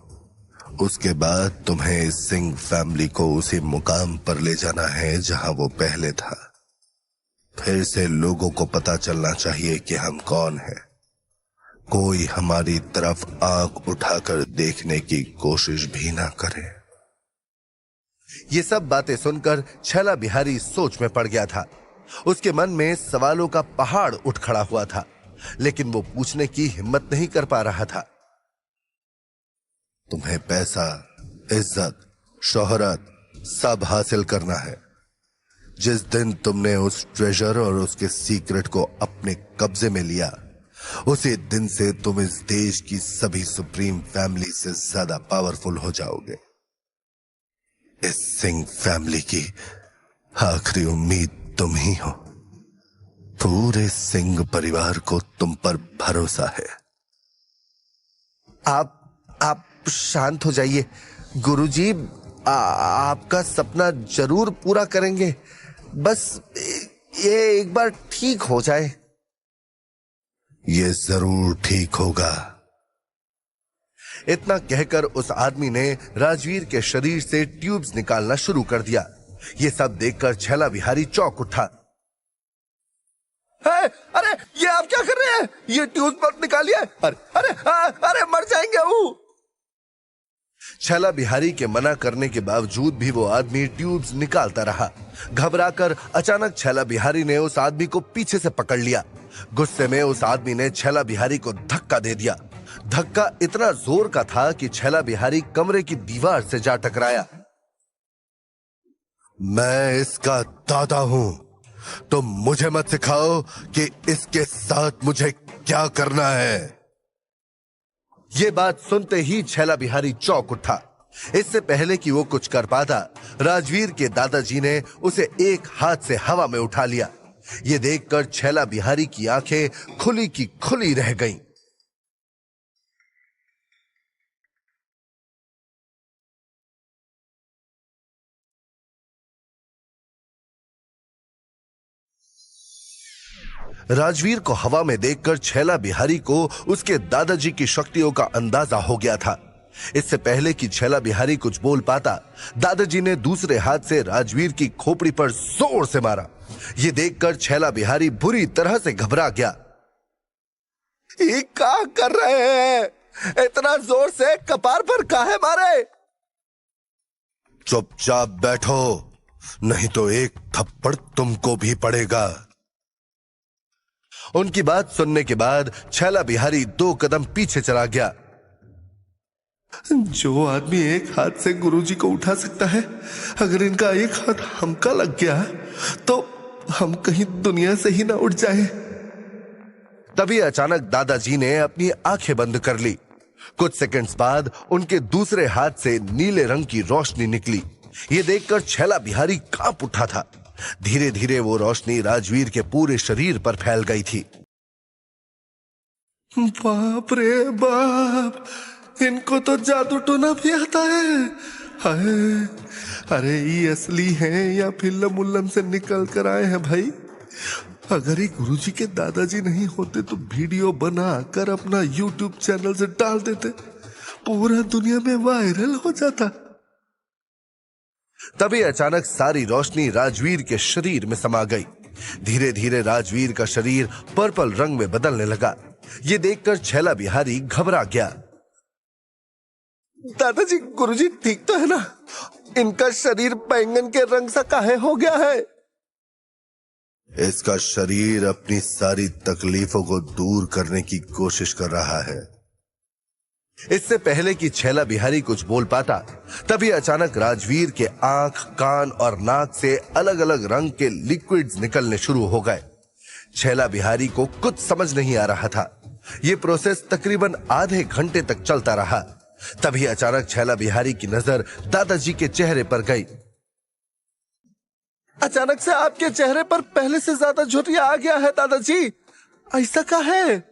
उसके बाद तुम्हें इस सिंह फैमिली को उसी मुकाम पर ले जाना है जहां वो पहले था। फिर से लोगों को पता चलना चाहिए कि हम कौन हैं। कोई हमारी तरफ आंख उठाकर देखने की कोशिश भी ना करे। ये सब बातें सुनकर छैला बिहारी सोच में पड़ गया था। उसके मन में सवालों का पहाड़ उठ खड़ा हुआ था, लेकिन वो पूछने की हिम्मत नहीं कर पा रहा था। तुम्हें पैसा, इज्जत, शोहरत सब हासिल करना है। जिस दिन तुमने उस ट्रेजर और उसके सीक्रेट को अपने कब्जे में लिया, उसी दिन से तुम इस देश की सभी सुप्रीम फैमिली से ज्यादा पावरफुल हो जाओगे। इस सिंह फैमिली की आखिरी उम्मीद तुम ही हो। पूरे सिंह परिवार को तुम पर भरोसा है। आप शांत हो जाइए गुरुजी, आपका सपना जरूर पूरा करेंगे। बस ये एक बार ठीक हो जाए। ये जरूर ठीक होगा। इतना कहकर उस आदमी ने राजवीर के शरीर से ट्यूब्स निकालना शुरू कर दिया। ये सब देखकर छैला बिहारी चौंक उठा। अरे ये आप क्या कर रहे हैं? ये ट्यूब्स मत निकालिए। अरे मर जाएंगे वो। छैला बिहारी के मना करने के बावजूद भी वो आदमी ट्यूब्स निकालता रहा। घबराकर अचानक छैला बिहारी ने उस आदमी को पीछे से पकड़ लिया। गुस्से में उस आदमी ने छैला बिहारी को धक्का दे दिया। धक्का इतना जोर का था कि छैला बिहारी कमरे की दीवार से जा टकराया। मैं इसका दादा हूं, तुम मुझे मत सिखाओ कि इसके साथ मुझे क्या करना है। ये बात सुनते ही छैला बिहारी चौंक उठा। इससे पहले कि वो कुछ कर पाता, राजवीर के दादाजी ने उसे एक हाथ से हवा में उठा लिया। ये देखकर छैला बिहारी की आंखें खुली की खुली रह गईं। राजवीर को हवा में देखकर छैला बिहारी को उसके दादाजी की शक्तियों का अंदाजा हो गया था। इससे पहले कि छैला बिहारी कुछ बोल पाता, दादाजी ने दूसरे हाथ से राजवीर की खोपड़ी पर जोर से मारा। ये देखकर छैला बिहारी बुरी तरह से घबरा गया। ये क्या कर रहे हैं? इतना जोर से कपार पर काहे मारे? चुपचाप बैठो, नहीं तो एक थप्पड़ तुमको भी पड़ेगा। उनकी बात सुनने के बाद छैला बिहारी 2 कदम पीछे चला गया। जो आदमी एक हाथ से गुरुजी को उठा सकता है, अगर इनका एक हाथ हमका लग गया तो हम कहीं दुनिया से ही ना उठ जाए। तभी अचानक दादाजी ने अपनी आंखें बंद कर ली। कुछ सेकंड्स बाद उनके दूसरे हाथ से नीले रंग की रोशनी निकली। ये देखकर छैला बिहारी कांप उठा था। धीरे धीरे वो रोशनी राजवीर के पूरे शरीर पर फैल गई थी। बाप रे बाप, इनको तो जादू टोना भी आता है। हाय, अरे ये असली हैं या फिल्म उल्लम से निकल कर आए हैं भाई? अगर ये गुरुजी के दादाजी नहीं होते तो वीडियो बनाकर अपना यूट्यूब चैनल से डाल देते, पूरा दुनिया में वायरल हो जाता। तभी अचानक सारी रोशनी राजवीर के शरीर में समा गई। धीरे धीरे राजवीर का शरीर पर्पल रंग में बदलने लगा। ये देखकर छैला बिहारी घबरा गया। दादाजी, गुरुजी ठीक तो है ना? इनका शरीर बैंगन के रंग सा काहे हो गया है? इसका शरीर अपनी सारी तकलीफों को दूर करने की कोशिश कर रहा है। इससे पहले कि छैला बिहारी कुछ बोल पाता, तभी अचानक राजवीर के आंख, कान और नाक से अलग अलग रंग के लिक्विड्स निकलने शुरू हो गए। छैला बिहारी को कुछ समझ नहीं आ रहा था। यह प्रोसेस तकरीबन आधे घंटे तक चलता रहा। तभी अचानक छैला बिहारी की नजर दादाजी के चेहरे पर गई। अचानक से आपके चेहरे पर पहले से ज्यादा झुर्रियां आ गया है दादाजी, ऐसा क्या है?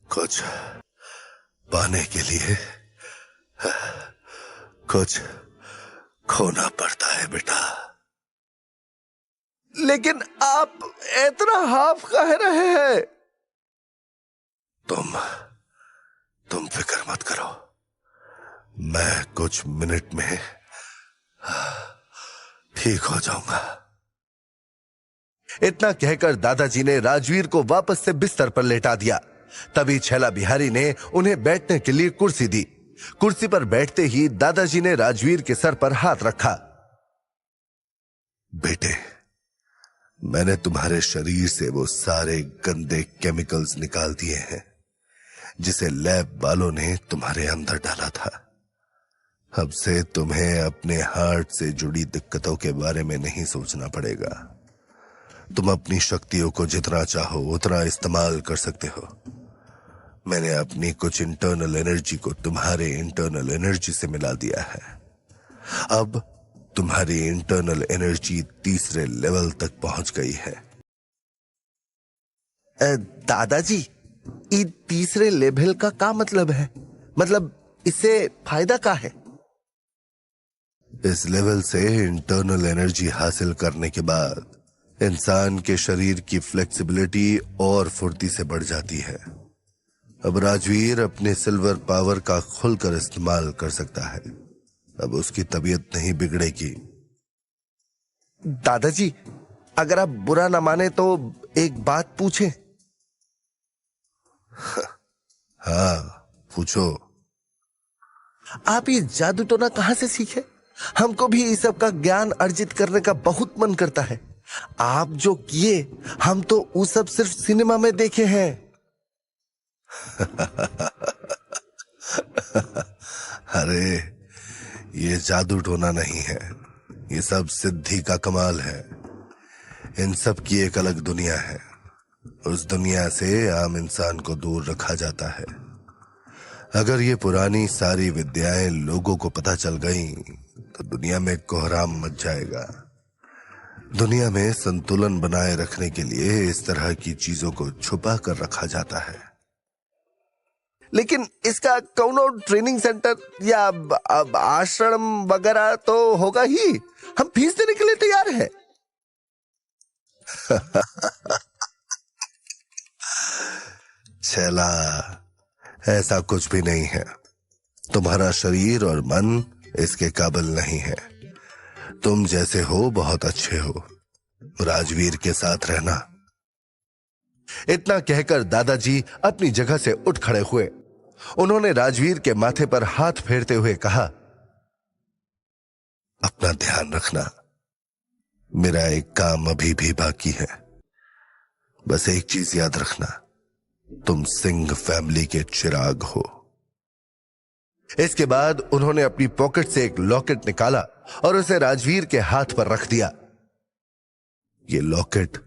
कुछ पाने के लिए कुछ खोना पड़ता है बेटा। लेकिन आप इतना हाफ कह रहे हैं? तुम फिक्र मत करो, मैं कुछ मिनट में ठीक हो जाऊंगा। इतना कहकर दादाजी ने राजवीर को वापस से बिस्तर पर लेटा दिया। तभी छैला बिहारी ने उन्हें बैठने के लिए कुर्सी दी। कुर्सी पर बैठते ही दादाजी ने राजवीर के सर पर हाथ रखा। बेटे, मैंने तुम्हारे शरीर से वो सारे गंदे केमिकल्स निकाल दिए हैं जिसे लैब वालों ने तुम्हारे अंदर डाला था। अब से तुम्हें अपने हार्ट से जुड़ी दिक्कतों के बारे में नहीं सोचना पड़ेगा। तुम अपनी शक्तियों को जितना चाहो उतना इस्तेमाल कर सकते हो। मैंने अपनी कुछ इंटरनल एनर्जी को तुम्हारे इंटरनल एनर्जी से मिला दिया है। अब तुम्हारी इंटरनल एनर्जी तीसरे लेवल तक पहुंच गई है। दादाजी, ये तीसरे लेवल का क्या मतलब है? मतलब इससे फायदा क्या है? इस लेवल से इंटरनल एनर्जी हासिल करने के बाद इंसान के शरीर की फ्लेक्सिबिलिटी और फुर्ती से बढ़ जाती है। अब राजवीर अपने सिल्वर पावर का खुलकर इस्तेमाल कर सकता है। अब उसकी तबीयत नहीं बिगड़ेगी। दादाजी, अगर आप बुरा ना माने तो एक बात पूछें? हाँ, पूछो। आप ये जादू टोना कहां से सीखे? हमको भी इस सब का ज्ञान अर्जित करने का बहुत मन करता है। आप जो किए, हम तो वो सब सिर्फ सिनेमा में देखे हैं। अरे ये जादू टोना नहीं है, ये सब सिद्धि का कमाल है। इन सब की एक अलग दुनिया है। उस दुनिया से आम इंसान को दूर रखा जाता है। अगर ये पुरानी सारी विद्याएं लोगों को पता चल गई तो दुनिया में कोहराम मच जाएगा। दुनिया में संतुलन बनाए रखने के लिए इस तरह की चीजों को छुपा कर रखा जाता है। लेकिन इसका कौनो ट्रेनिंग सेंटर या आश्रम वगैरह तो होगा ही। हम फीस देने के लिए तैयार हैं। छैला, ऐसा कुछ भी नहीं है। तुम्हारा शरीर और मन इसके काबिल नहीं है। तुम जैसे हो बहुत अच्छे हो। राजवीर के साथ रहना। इतना कहकर दादाजी अपनी जगह से उठ खड़े हुए। उन्होंने राजवीर के माथे पर हाथ फेरते हुए कहा, अपना ध्यान रखना। मेरा एक काम अभी भी बाकी है। बस एक चीज याद रखना, तुम सिंह फैमिली के चिराग हो। इसके बाद उन्होंने अपनी पॉकेट से एक लॉकेट निकाला और उसे राजवीर के हाथ पर रख दिया। ये लॉकेट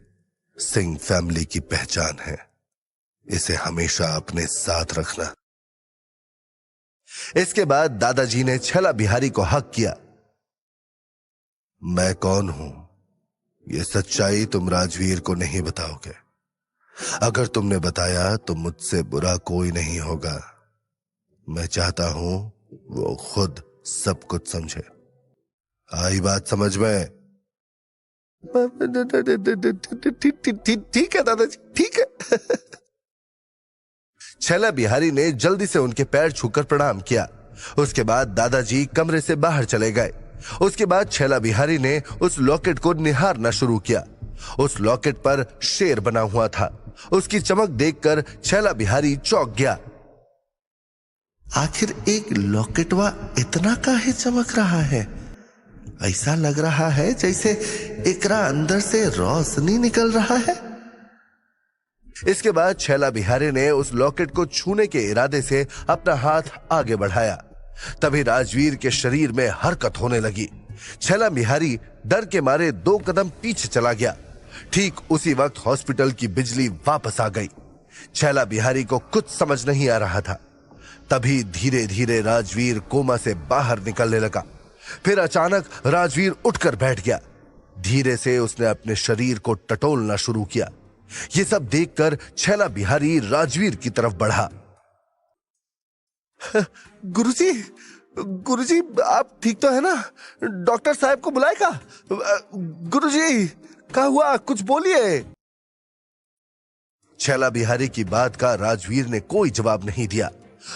सिंह फैमिली की पहचान है। इसे हमेशा अपने साथ रखना। इसके बाद दादाजी ने छैला बिहारी को हक किया। मैं कौन हूं, ये सच्चाई तुम राजवीर को नहीं बताओगे। अगर तुमने बताया तो मुझसे बुरा कोई नहीं होगा। मैं चाहता हूं वो खुद सब कुछ समझे। आई बात समझ में? ठीक है दादाजी, ठीक है। छैला बिहारी ने जल्दी से उनके पैर छूकर प्रणाम किया। उसके बाद दादाजी कमरे से बाहर चले गए। उसके बाद छैला बिहारी ने उस लॉकेट को निहारना शुरू किया। उस लॉकेट पर शेर बना हुआ था। उसकी चमक देखकर छैला बिहारी चौंक गया। आखिर एक लॉकेटवा इतना काहे चमक रहा है? ऐसा लग रहा है जैसे एकरा अंदर से रोशनी निकल रहा है। इसके बाद छैला बिहारी ने उस लॉकेट को छूने के इरादे से अपना हाथ आगे बढ़ाया। तभी राजवीर के शरीर में हरकत होने लगी। छैला बिहारी डर के मारे 2 कदम पीछे चला गया। ठीक उसी वक्त हॉस्पिटल की बिजली वापस आ गई। छैला बिहारी को कुछ समझ नहीं आ रहा था। तभी धीरे धीरे राजवीर कोमा से बाहर निकलने लगा। फिर अचानक राजवीर उठकर बैठ गया। धीरे से उसने अपने शरीर को टटोलना शुरू किया। ये सब देखकर छैला बिहारी राजवीर की तरफ बढ़ा। गुरुजी, गुरुजी, आप ठीक तो है ना? डॉक्टर साहब को बुलाएगा? गुरुजी, क्या हुआ? कुछ बोलिए। छैला बिहारी की बात का राजवीर ने कोई जवाब नहीं दिया।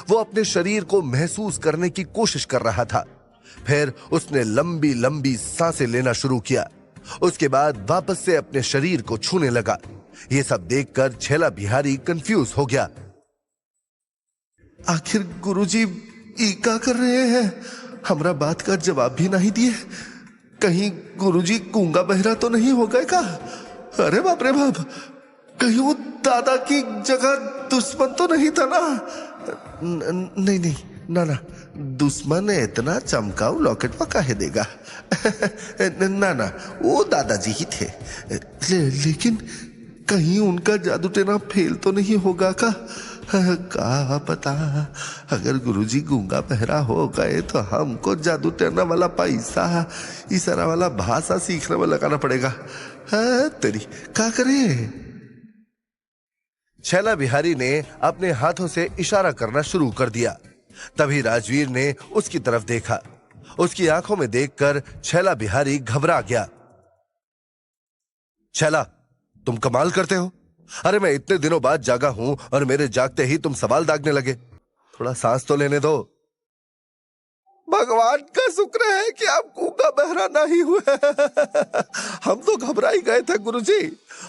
वो अपने शरीर को महसूस करने की कोशिश कर रहा था। फिर उसने लंबी लंबी सांसें लेना शुरू किया। उसके बाद वापस से अपने शरीर को छूने लगा। ये सब देखकर छैला बिहारी कंफ्यूज हो गया। आखिर गुरुजी ई क्या कर रहे हैं? हमरा बात का जवाब भी नहीं दिए। कहीं गुरुजी गूंगा बहरा तो नहीं हो गए का? अरे बाप रे बाप, कहीं वो दादा की जगह दुश्मन तो नहीं था ना? नहीं नहीं, ना ना, दुश्मन इतना चमकाऊ लॉकेट में काहे देगा? ना ना, वो दादाजी ही थे। लेकिन कहीं उनका जादू टेना फेल तो नहीं होगा का? क्या पता, अगर गुरुजी गूंगा बहरा हो गए तो हमको जादू टेना वाला पैसा, इशारा वाला भाषा सीखने में लगाना पड़ेगा। तेरी क्या करे? छैला बिहारी ने अपने हाथों से इशारा करना शुरू कर दिया। तभी राजवीर ने उसकी तरफ देखा। उसकी आंखों में देखकर छैला बिहारी घबरा गया। छैला, तुम कमाल करते हो। अरे मैं इतने दिनों बाद जागा हूं और मेरे जागते ही तुम सवाल दागने लगे। थोड़ा सांस तो लेने दो। भगवान का शुक्र है कि आप गूंगा बहरा नहीं हुए। हम तो घबरा ही गए थे गुरुजी।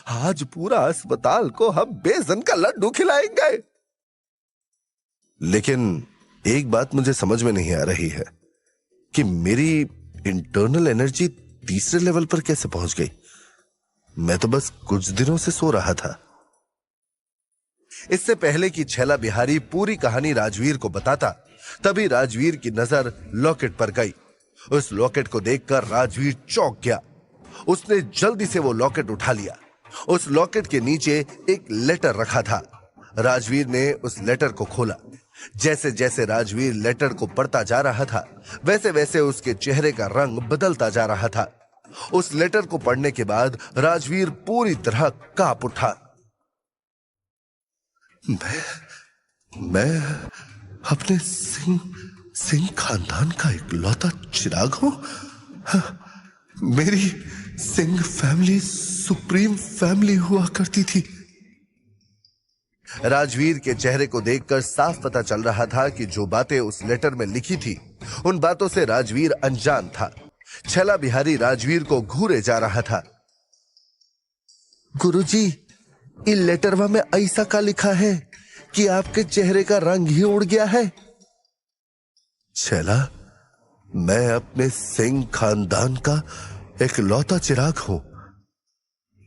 आज पूरा अस्पताल को हम बेसन का लड्डू खिलाएंगे। लेकिन एक बात मुझे समझ में नहीं आ रही है कि मेरी इंटरनल एनर्जी तीसरे लेवल पर कैसे पहुंच गई। मैं तो बस कुछ दिनों से सो रहा था। इससे पहले कि छैला बिहारी पूरी कहानी राजवीर को बताता, तभी राजवीर की नजर लॉकेट पर गई। उस लॉकेट को देखकर राजवीर चौंक गया। उसने जल्दी से वो लॉकेट उठा लिया। उस लॉकेट के नीचे एक लेटर रखा था। राजवीर ने उस लेटर को खोला। जैसे जैसे राजवीर लेटर को पढ़ता जा रहा था, वैसे वैसे उसके चेहरे का रंग बदलता जा रहा था। उस लेटर को पढ़ने के बाद राजवीर पूरी तरह कांप उठा। मैं अपने सिंह खानदान का इकलौता चिराग हूं। मेरी सिंह फैमिली सुप्रीम फैमिली हुआ करती थी। राजवीर के चेहरे को देखकर साफ पता चल रहा था कि जो बातें उस लेटर में लिखी थी, उन बातों से राजवीर अनजान था। छैला बिहारी राजवीर को घूरे जा रहा था। गुरुजी, इस लेटरवा में ऐसा का लिखा है कि आपके चेहरे का रंग ही उड़ गया है। छैला, मैं अपने सिंह खानदान का इकलौता चिराग हूं।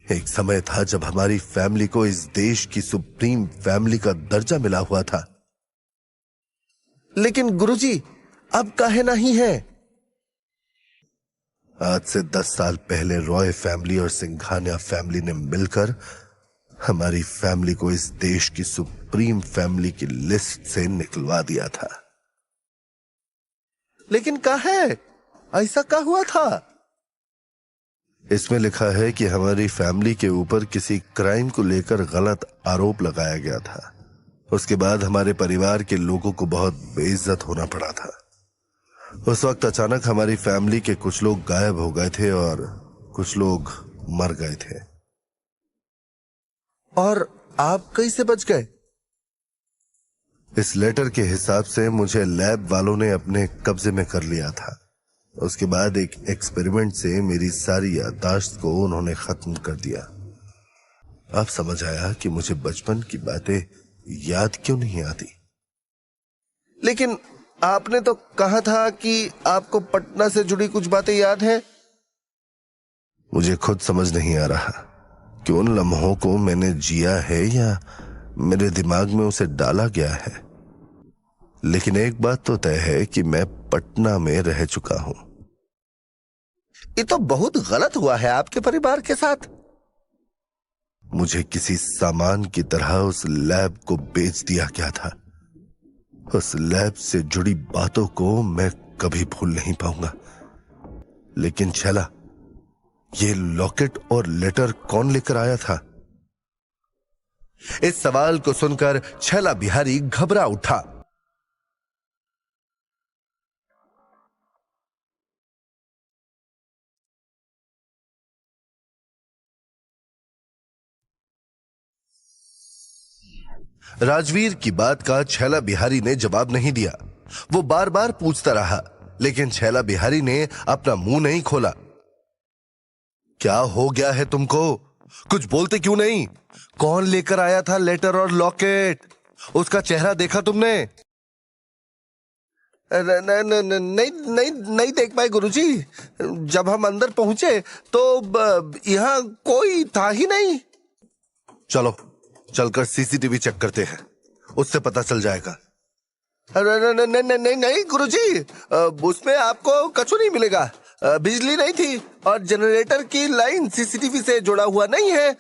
एक समय था जब हमारी फैमिली को इस देश की सुप्रीम फैमिली का दर्जा मिला हुआ था। लेकिन गुरुजी, अब काहे नहीं है? आज से 10 साल पहले रॉय फैमिली और सिंघानिया फैमिली ने मिलकर हमारी फैमिली को इस देश की सुप्रीम फैमिली की लिस्ट से निकलवा दिया था। लेकिन कहा है, ऐसा क्या हुआ था? इसमें लिखा है कि हमारी फैमिली के ऊपर किसी क्राइम को लेकर गलत आरोप लगाया गया था। उसके बाद हमारे परिवार के लोगों को बहुत बेइज्जत होना पड़ा था। उस वक्त अचानक हमारी फैमिली के कुछ लोग गायब हो गए थे और कुछ लोग मर गए थे। और आप कैसे बच गए? इस लेटर के हिसाब से मुझे लैब वालों ने अपने कब्जे में कर लिया था। उसके बाद एक एक्सपेरिमेंट से मेरी सारी याददाश्त को उन्होंने खत्म कर दिया। अब समझ आया कि मुझे बचपन की बातें याद क्यों नहीं आती। लेकिन आपने तो कहा था कि आपको पटना से जुड़ी कुछ बातें याद है। मुझे खुद समझ नहीं आ रहा कि उन लम्हों को मैंने जिया है या मेरे दिमाग में उसे डाला गया है। लेकिन एक बात तो तय है कि मैं पटना में रह चुका हूं। ये तो बहुत गलत हुआ है आपके परिवार के साथ। मुझे किसी सामान की तरह उस लैब को बेच दिया गया था। उस लैब से जुड़ी बातों को मैं कभी भूल नहीं पाऊंगा। लेकिन छैला, ये लॉकेट और लेटर कौन लेकर आया था? इस सवाल को सुनकर छैला बिहारी घबरा उठा। राजवीर की बात का छैला बिहारी ने जवाब नहीं दिया। वो बार बार पूछता रहा, लेकिन छैला बिहारी ने अपना मुंह नहीं खोला। क्या हो गया है तुमको? कुछ बोलते क्यों नहीं? कौन लेकर आया था लेटर और लॉकेट? उसका चेहरा देखा तुमने? नहीं देख पाए गुरुजी। जब हम अंदर पहुंचे तो यहाँ कोई था ही नहीं। चलो चलकर सीसीटीवी चेक करते हैं, उससे पता चल जाएगा। नहीं गुरुजी, उसमें आपको कछु नहीं मिलेगा। बिजली नहीं थी और जनरेटर की लाइन सीसीटीवी से जुड़ा हुआ नहीं है।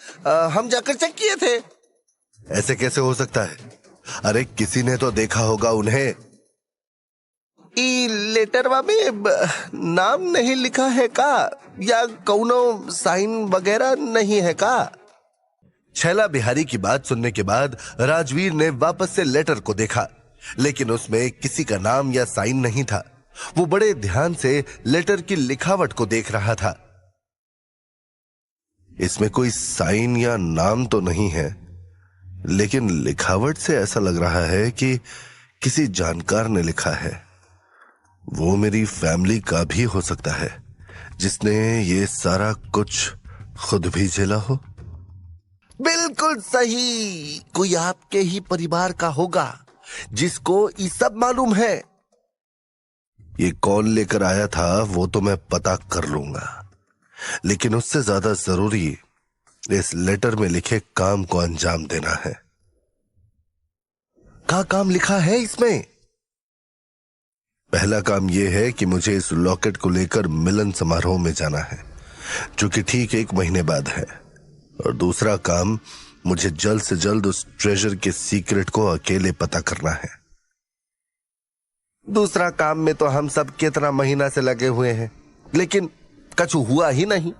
हम जाकर चेक किए थे। ऐसे कैसे हो सकता है? अरे किसी ने तो देखा होगा उन्हें। लेटरवा में नाम नहीं लिखा है का, या कौनो साइन वगैरह नहीं है का? छैला बिहारी की बात सुनने के बाद राजवीर ने वापस से लेटर को देखा, लेकिन उसमें किसी का नाम या साइन नहीं था। वो बड़े ध्यान से लेटर की लिखावट को देख रहा था। इसमें कोई साइन या नाम तो नहीं है, लेकिन लिखावट से ऐसा लग रहा है कि किसी जानकार ने लिखा है। वो मेरी फैमिली का भी हो सकता है, जिसने ये सारा कुछ खुद भी झेला हो। बिल्कुल सही, कोई आपके ही परिवार का होगा। जिसको ये सब मालूम है। ये कौन लेकर आया था वो तो मैं पता कर लूंगा, लेकिन उससे ज्यादा जरूरी इस लेटर में लिखे काम को अंजाम देना है। क्या काम लिखा है इसमें? पहला काम यह है कि मुझे इस लॉकेट को लेकर मिलन समारोह में जाना है, जो कि ठीक 1 महीने बाद है। और दूसरा काम, मुझे जल्द से जल्द उस ट्रेजर के सीक्रेट को अकेले पता करना है। दूसरा काम में तो हम सब कितना महीना से लगे हुए हैं, लेकिन कछु हुआ ही नहीं।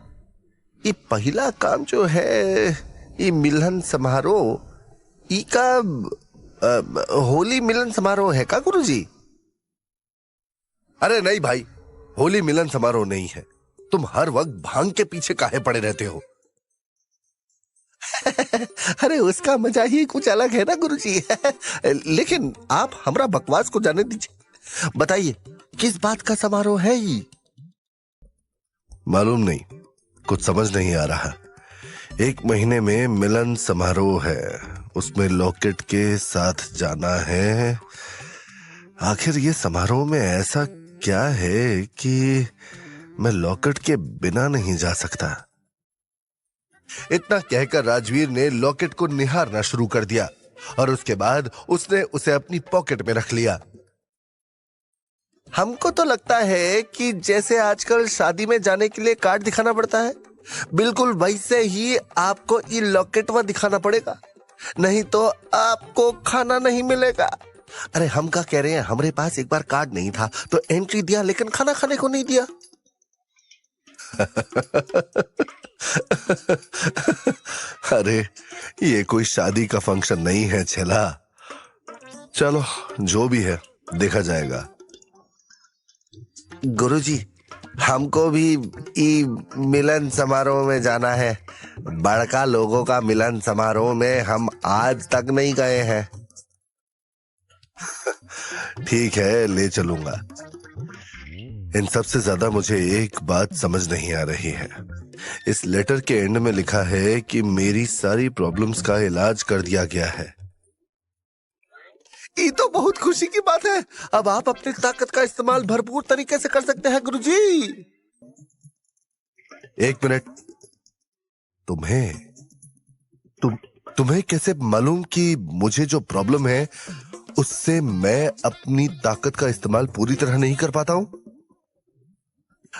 ये पहला काम जो है, ये मिलन समारोह, ई का होली मिलन समारोह है का गुरुजी? अरे नहीं भाई, होली मिलन समारोह नहीं है। तुम हर वक्त भांग के पीछे काहे पड़े रहते हो? अरे उसका मजा ही कुछ अलग है ना गुरुजी। लेकिन आप हमरा बकवास को जाने दीजिए। बताइए किस बात का समारोह है ये? मालूम नहीं, कुछ समझ नहीं आ रहा। 1 महीने में मिलन समारोह है, उसमें लॉकेट के साथ जाना है। आखिर ये समारोह में ऐसा क्या है कि मैं लॉकेट के बिना नहीं जा सकता? इतना कहकर राजवीर ने लॉकेट को निहारना शुरू कर दिया और उसके बाद उसने उसे अपनी पॉकेट में रख लिया। हमको तो लगता है कि जैसे आजकल शादी में जाने के लिए कार्ड दिखाना पड़ता है, बिल्कुल वैसे ही आपको ये लॉकेट वह दिखाना पड़ेगा, नहीं तो आपको खाना नहीं मिलेगा। अरे हम क्या कह रहे हैं, हमारे पास एक बार कार्ड नहीं था तो एंट्री दिया, लेकिन खाना खाने को नहीं दिया। अरे ये कोई शादी का फंक्शन नहीं है छेला। चलो जो भी है देखा जाएगा। गुरुजी, हमको भी ई मिलन समारोह में जाना है। बड़का लोगों का मिलन समारोह में हम आज तक नहीं गए हैं। ठीक है, ले चलूंगा। इन सबसे ज्यादा मुझे एक बात समझ नहीं आ रही है। इस लेटर के एंड में लिखा है कि मेरी सारी प्रॉब्लम्स का इलाज कर दिया गया है। ये तो बहुत खुशी की बात है। अब आप अपनी ताकत का इस्तेमाल भरपूर तरीके से कर सकते हैं गुरुजी। 1 मिनट, तुम्हें कैसे मालूम कि मुझे जो प्रॉब्लम है उससे मैं अपनी ताकत का इस्तेमाल पूरी तरह नहीं कर पाता हूं?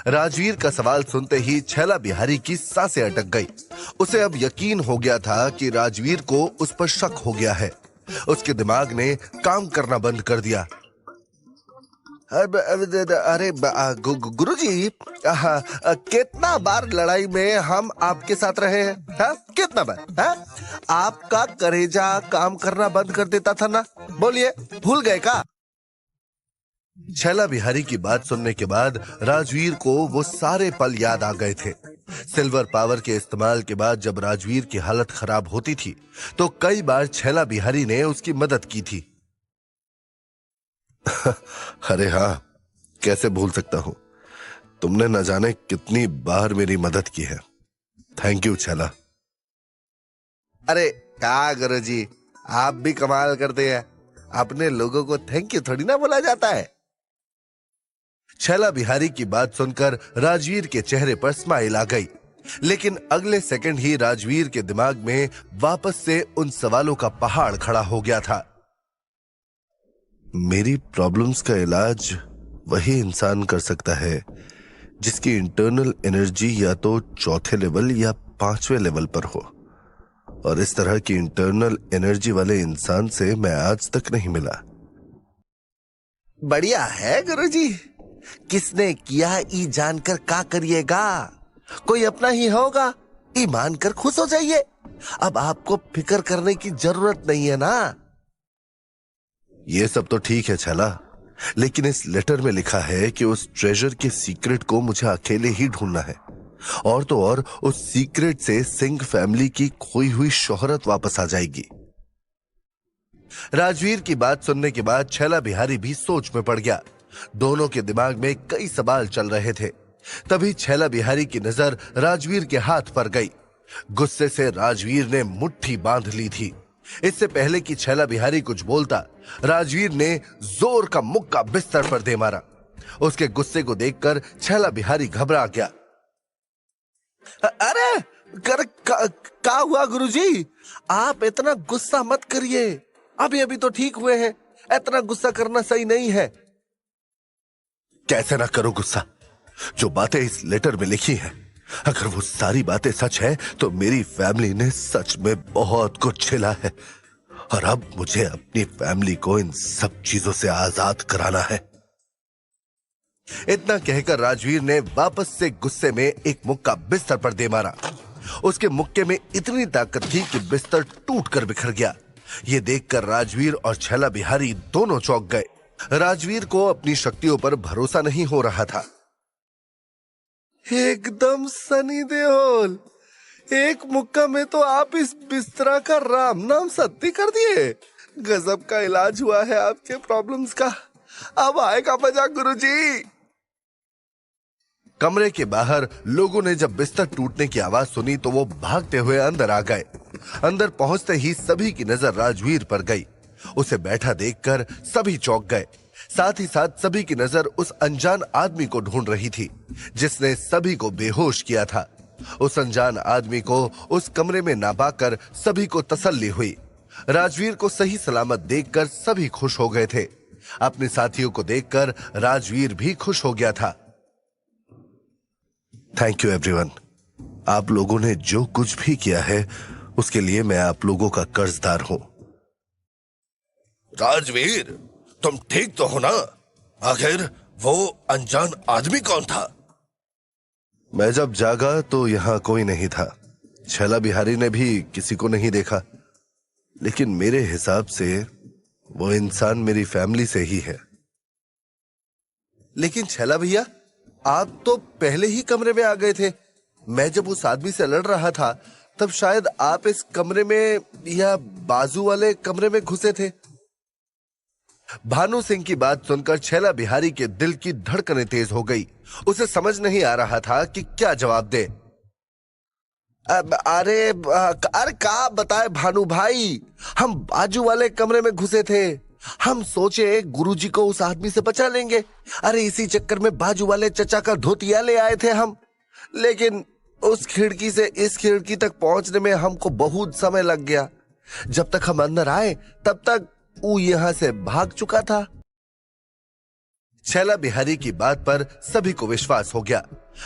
राजवीर का सवाल सुनते ही छैला बिहारी की सांसें अटक गई। उसे अब यकीन हो गया था कि राजवीर को उस पर शक हो गया है। उसके दिमाग ने काम करना बंद कर दिया। अरे गुरुजी, कितना बार लड़ाई में हम आपके साथ रहे हैं? कितना बार? आपका करेजा काम करना बंद कर देता था ना, बोलिए भूल गए का? छैला बिहारी की बात सुनने के बाद राजवीर को वो सारे पल याद आ गए थे। सिल्वर पावर के इस्तेमाल के बाद जब राजवीर की हालत खराब होती थी तो कई बार छैला बिहारी ने उसकी मदद की थी। अरे हाँ, कैसे भूल सकता हूं। तुमने न जाने कितनी बार मेरी मदद की है। थैंक यू छैला। अरे क्या गुरुजी, आप भी कमाल करते हैं। अपने लोगों को थैंक यू थोड़ी ना बोला जाता है। छैला बिहारी की बात सुनकर राजवीर के चेहरे पर स्माइल आ गई, लेकिन अगले सेकंड ही राजवीर के दिमाग में वापस से उन सवालों का पहाड़ खड़ा हो गया था। मेरी प्रॉब्लम्स का इलाज वही इंसान कर सकता है जिसकी इंटरनल एनर्जी या तो 4थे लेवल या 5वें लेवल पर हो, और इस तरह की इंटरनल एनर्जी वाले इंसान से मैं आज तक नहीं मिला। बढ़िया है गुरुजी। किसने किया ई जानकर क्या करिएगा? कोई अपना ही होगा, ई मानकर खुश हो जाइए। अब आपको फिक्र करने की जरूरत नहीं है ना। ये सब तो ठीक है छैला, लेकिन इस लेटर में लिखा है कि उस ट्रेजर के सीक्रेट को मुझे अकेले ही ढूंढना है, और तो और उस सीक्रेट से सिंह फैमिली की खोई हुई शोहरत वापस आ जाएगी। राजवीर की बात सुनने के बाद छैला बिहारी भी सोच में पड़ गया। दोनों के दिमाग में कई सवाल चल रहे थे। तभी छैला बिहारी की नजर राजवीर के हाथ पर गई। गुस्से से राजवीर ने मुट्ठी बांध ली थी। इससे पहले कि छैला बिहारी कुछ बोलता, राजवीर ने जोर का मुक्का बिस्तर पर दे मारा। उसके गुस्से को देखकर छैला बिहारी घबरा गया। अरे क्या हुआ गुरुजी? आप इतना गुस्सा मत करिए, अभी अभी तो ठीक हुए हैं। इतना गुस्सा करना सही नहीं है। कैसे ना करो गुस्सा? जो बातें इस लेटर में लिखी हैं, अगर वो सारी बातें सच है तो मेरी फैमिली ने सच में बहुत कुछ झेला है, और अब मुझे अपनी फैमिली को इन सब चीजों से आजाद कराना है। इतना कहकर राजवीर ने वापस से गुस्से में एक मुक्का बिस्तर पर दे मारा। उसके मुक्के में इतनी ताकत थी कि बिस्तर टूटकर बिखर गया। ये देखकर राजवीर और छैला बिहारी दोनों चौंक गए। राजवीर को अपनी शक्तियों पर भरोसा नहीं हो रहा था। एकदम सनी देओल, एक मुक्का में तो आप इस बिस्तरा का राम नाम सत्य कर दिए। गजब का इलाज हुआ है आपके प्रॉब्लम्स का। अब आएगा मजा गुरुजी। कमरे के बाहर लोगों ने जब बिस्तर टूटने की आवाज सुनी तो वो भागते हुए अंदर आ गए। अंदर पहुंचते ही सभी की नजर राजवीर पर गई। उसे बैठा देखकर सभी चौंक गए। साथ ही साथ सभी की नजर उस अनजान आदमी को ढूंढ रही थी जिसने सभी को बेहोश किया था। उस अनजान आदमी को उस कमरे में ना पाकर सभी को तसल्ली हुई। राजवीर को सही सलामत देखकर सभी खुश हो गए थे। अपने साथियों को देखकर राजवीर भी खुश हो गया था। Thank you everyone. आप लोगों ने जो कुछ भी किया है उसके लिए मैं आप लोगों का कर्जदार हूं। राजवीर, तुम ठीक तो हो ना? आखिर वो अनजान आदमी कौन था? मैं जब जागा तो यहां कोई नहीं था। छैला बिहारी ने भी किसी को नहीं देखा, लेकिन मेरे हिसाब से वो इंसान मेरी फैमिली से ही है। लेकिन छैला भैया, आप तो पहले ही कमरे में आ गए थे। मैं जब उस आदमी से लड़ रहा था तब शायद आप इस कमरे में या बाजू वाले कमरे में घुसे थे। भानु सिंह की बात सुनकर छैला बिहारी के दिल की धड़कनें तेज हो गई। उसे समझ नहीं आ रहा था कि क्या जवाब दे। अरे क्या बताए भानु भाई, हम बाजू वाले कमरे में घुसे थे। हम सोचे गुरुजी को उस आदमी से बचा लेंगे। अरे इसी चक्कर में बाजू वाले चचा का धोतिया ले आए थे हम। लेकिन उस खिड़की से इस खिड़की तक पहुंचने में हमको बहुत समय लग गया। जब तक हम अंदर आए तब तक वो यहां से भाग चुका था। छैला बिहारी की बात पर सभी को विश्वास हो गया।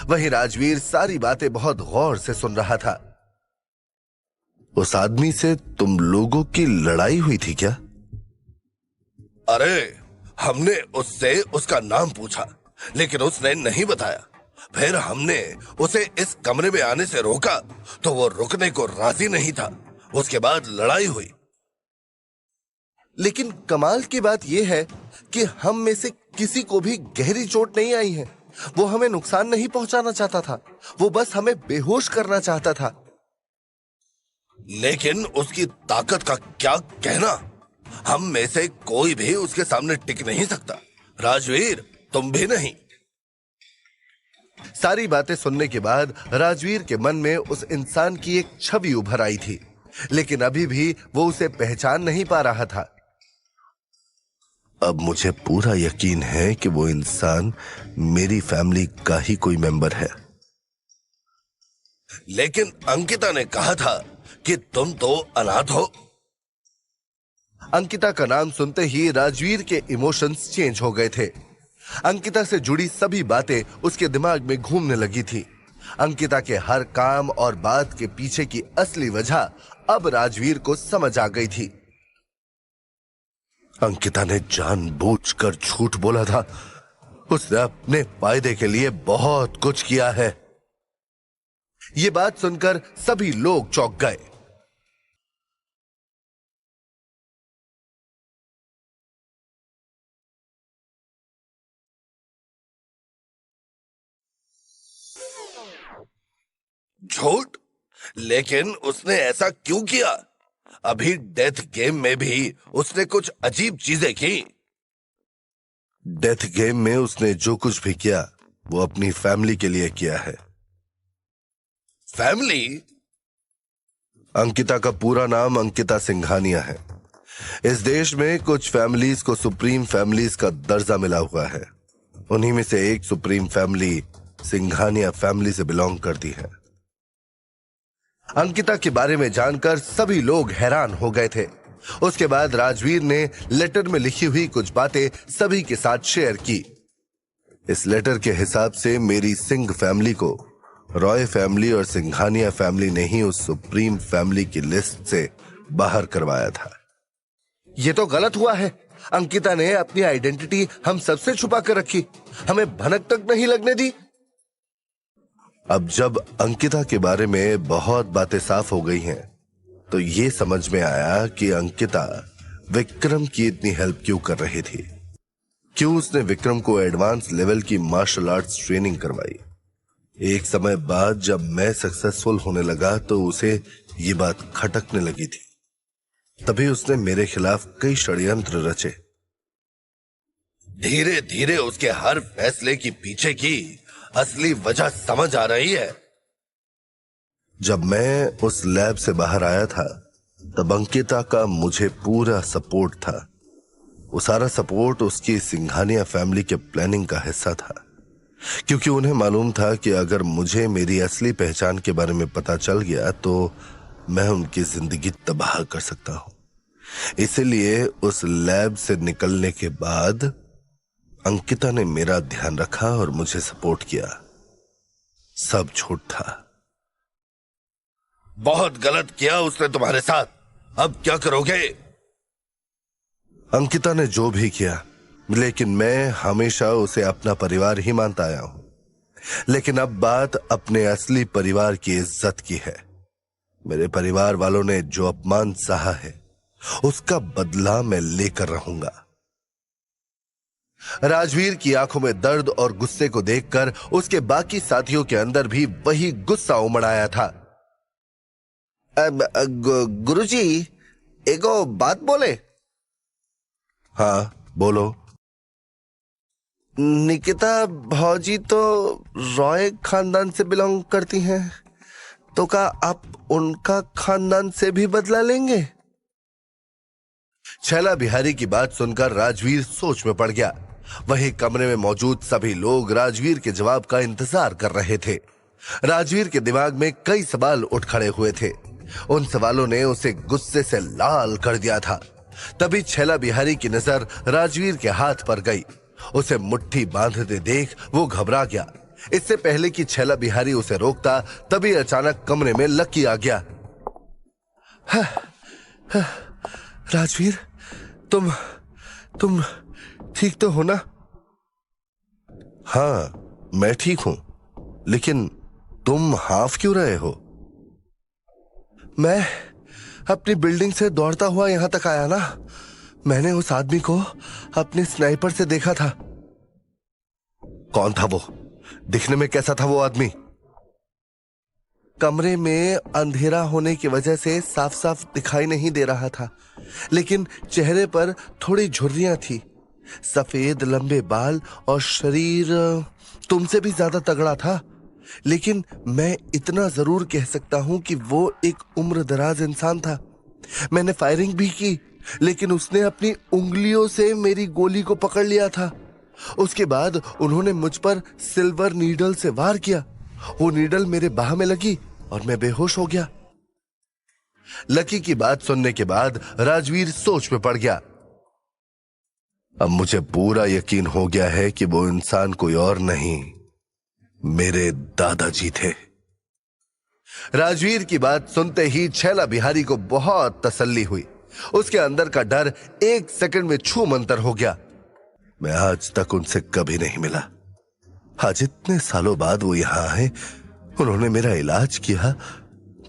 वहीं राजवीर सारी बातें बहुत गौर से सुन रहा था। उस आदमी से तुम लोगों की लड़ाई हुई थी क्या? अरे हमने उससे उसका नाम पूछा, लेकिन उसने नहीं बताया। फिर हमने उसे इस कमरे में आने से रोका तो वो रुकने को राजी नहीं था। उसके बाद लड़ाई हुई। लेकिन कमाल की बात यह है कि हम में से किसी को भी गहरी चोट नहीं आई है। वो हमें नुकसान नहीं पहुंचाना चाहता था, वो बस हमें बेहोश करना चाहता था। लेकिन उसकी ताकत का क्या कहना? हम में से कोई भी उसके सामने टिक नहीं सकता। राजवीर, तुम भी नहीं। सारी बातें सुनने के बाद राजवीर के मन में उस इंसान की एक छवि उभर आई थी, लेकिन अभी भी वो उसे पहचान नहीं पा रहा था। अब मुझे पूरा यकीन है कि वो इंसान मेरी फैमिली का ही कोई मेंबर है। लेकिन अंकिता ने कहा था कि तुम तो अनाथ हो। अंकिता का नाम सुनते ही राजवीर के इमोशंस चेंज हो गए थे। अंकिता से जुड़ी सभी बातें उसके दिमाग में घूमने लगी थी। अंकिता के हर काम और बात के पीछे की असली वजह अब राजवीर को समझ आ गई थी। अंकिता ने जानबूझकर झूठ बोला था। उसने अपने फायदे के लिए बहुत कुछ किया है। ये बात सुनकर सभी लोग चौंक गए। झूठ? लेकिन उसने ऐसा क्यों किया? अभी डेथ गेम में भी उसने कुछ अजीब चीजें की। डेथ गेम में उसने जो कुछ भी किया वो अपनी फैमिली के लिए किया है। फैमिली? अंकिता का पूरा नाम अंकिता सिंघानिया है। इस देश में कुछ फैमिलीज को सुप्रीम फैमिलीज का दर्जा मिला हुआ है। उन्हीं में से एक सुप्रीम फैमिली सिंघानिया फैमिली से बिलोंग करती है। अंकिता के बारे में जानकर सभी लोग हैरान हो गए थे। उसके बाद राजवीर ने लेटर में लिखी हुई कुछ बातें सभी के साथ शेयर की। इस लेटर के हिसाब से मेरी सिंह फैमिली को रॉय फैमिली और सिंघानिया फैमिली ने ही उस सुप्रीम फैमिली की लिस्ट से बाहर करवाया था। ये तो गलत हुआ है। अंकिता ने अपनी आइडेंटिटी हम सबसे छुपा कर रखी, हमें भनक तक नहीं लगने दी। अब जब अंकिता के बारे में बहुत बातें साफ हो गई हैं, तो ये समझ में आया कि अंकिता विक्रम की इतनी हेल्प क्यों कर रही थी। क्यों उसने विक्रम को एडवांस लेवल की मार्शल आर्ट्स ट्रेनिंग करवाई। एक समय बाद जब मैं सक्सेसफुल होने लगा तो उसे ये बात खटकने लगी थी। तभी उसने मेरे खिलाफ कई षड्यंत्र रचे। धीरे धीरे उसके हर फैसले की पीछे की असली वजह समझ आ रही है। जब मैं उस लैब से बाहर आया था तब अंकिता का मुझे पूरा सपोर्ट था। वो सारा सपोर्ट उसकी सिंघानिया फैमिली के प्लानिंग का हिस्सा था, क्योंकि उन्हें मालूम था कि अगर मुझे मेरी असली पहचान के बारे में पता चल गया तो मैं उनकी जिंदगी तबाह कर सकता हूं। इसलिए उस लैब से निकलने के बाद अंकिता ने मेरा ध्यान रखा और मुझे सपोर्ट किया। सब झूठ था। बहुत गलत किया उसने तुम्हारे साथ। अब क्या करोगे? अंकिता ने जो भी किया, लेकिन मैं हमेशा उसे अपना परिवार ही मानता आया हूं। लेकिन अब बात अपने असली परिवार की इज्जत की है। मेरे परिवार वालों ने जो अपमान सहा है उसका बदला मैं लेकर रहूंगा। राजवीर की आंखों में दर्द और गुस्से को देखकर उसके बाकी साथियों के अंदर भी वही गुस्सा उमड़ आया था। गुरुजी, एगो बात बोले? हाँ बोलो। निकिता भौजी तो रॉय खानदान से बिलोंग करती हैं, तो क्या आप उनका खानदान से भी बदला लेंगे? छैला बिहारी की बात सुनकर राजवीर सोच में पड़ गया। वही कमरे में मौजूद सभी लोग राजवीर के जवाब का इंतजार कर रहे थे। राजवीर के दिमाग में कई सवाल उठ खड़े हुए थे। उन सवालों ने उसे गुस्से से लाल कर दिया था। तभी छैला बिहारी की नजर राजवीर के हाथ पर गई। उसे मुट्ठी बांधते देख वो घबरा गया। इससे पहले कि छैला बिहारी उसे रोकता, तभी अचानक कमरे में लकी आ गया। राजवीर, तुम ठीक तो हो ना? हाँ मैं ठीक हूं, लेकिन तुम हाफ क्यों रहे हो? मैं अपनी बिल्डिंग से दौड़ता हुआ यहां तक आया ना। मैंने उस आदमी को अपने स्नाइपर से देखा था। कौन था वो? दिखने में कैसा था वो आदमी? कमरे में अंधेरा होने की वजह से साफ साफ दिखाई नहीं दे रहा था, लेकिन चेहरे पर थोड़ी झुर्रियां थी। सफेद लंबे बाल और शरीर तुमसे भी ज्यादा तगड़ा था। लेकिन मैं इतना जरूर कह सकता हूं कि वो एक उम्र दराज इंसान था। मैंने फायरिंग भी की, लेकिन उसने अपनी उंगलियों से मेरी गोली को पकड़ लिया था। उसके बाद उन्होंने मुझ पर सिल्वर नीडल से वार किया। वो नीडल मेरे बाह में लगी और मैं बेहोश हो गया। लकी की बात सुनने के बाद राजवीर सोच में पड़ गया। अब मुझे पूरा यकीन हो गया है कि वो इंसान कोई और नहीं, मेरे दादाजी थे। राजवीर की बात सुनते ही छैला बिहारी को बहुत तसल्ली हुई। उसके अंदर का डर एक सेकंड में छू मंतर हो गया। मैं आज तक उनसे कभी नहीं मिला। आज इतने सालों बाद वो यहां आए, उन्होंने मेरा इलाज किया,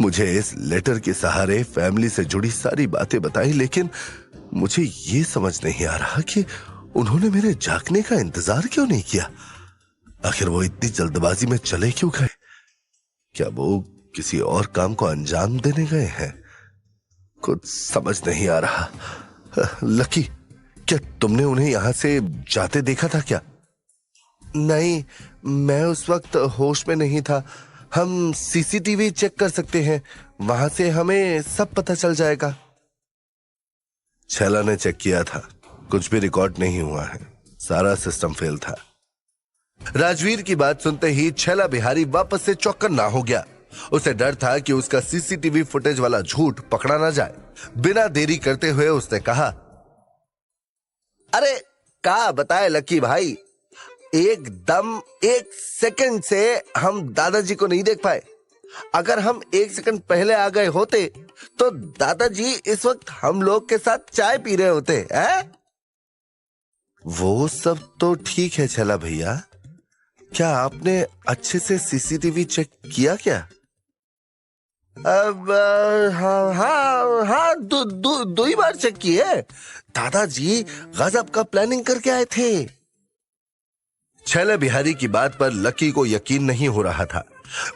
मुझे इस लेटर के सहारे फैमिली से जुड़ी सारी बातें बताई, लेकिन मुझे ये समझ नहीं आ रहा कि उन्होंने मेरे जागने का इंतजार क्यों नहीं किया। आखिर वो इतनी जल्दबाजी में चले क्यों गए? क्या वो किसी और काम को अंजाम देने गए हैं? कुछ समझ नहीं आ रहा। लकी, क्या तुमने उन्हें यहां से जाते देखा था क्या? नहीं, मैं उस वक्त होश में नहीं था। हम सीसीटीवी चेक कर सकते हैं, वहां से हमें सब पता चल जाएगा। छैला ने चेक किया था, कुछ भी रिकॉर्ड नहीं हुआ है, सारा सिस्टम फेल था। राजवीर की बात सुनते ही छैला बिहारी वापस से चौकन्ना हो गया। उसे डर था कि उसका सीसीटीवी फुटेज वाला झूठ पकड़ा ना जाए। बिना देरी करते हुए उसने कहा, अरे क्या बताए लकी भाई, एकदम 1 सेकंड से हम दादाजी को नहीं देख पाए। अगर हम 1 सेकंड पहले आ गए होते तो दादाजी इस वक्त हम लोग के साथ चाय पी रहे होते हैं। वो सब तो ठीक है छैला भैया, क्या आपने अच्छे से सीसीटीवी चेक किया क्या? अब हाँ, दो ही बार चेक किए। दादाजी गजब का प्लानिंग करके आए थे। छैला बिहारी की बात पर लकी को यकीन नहीं हो रहा था।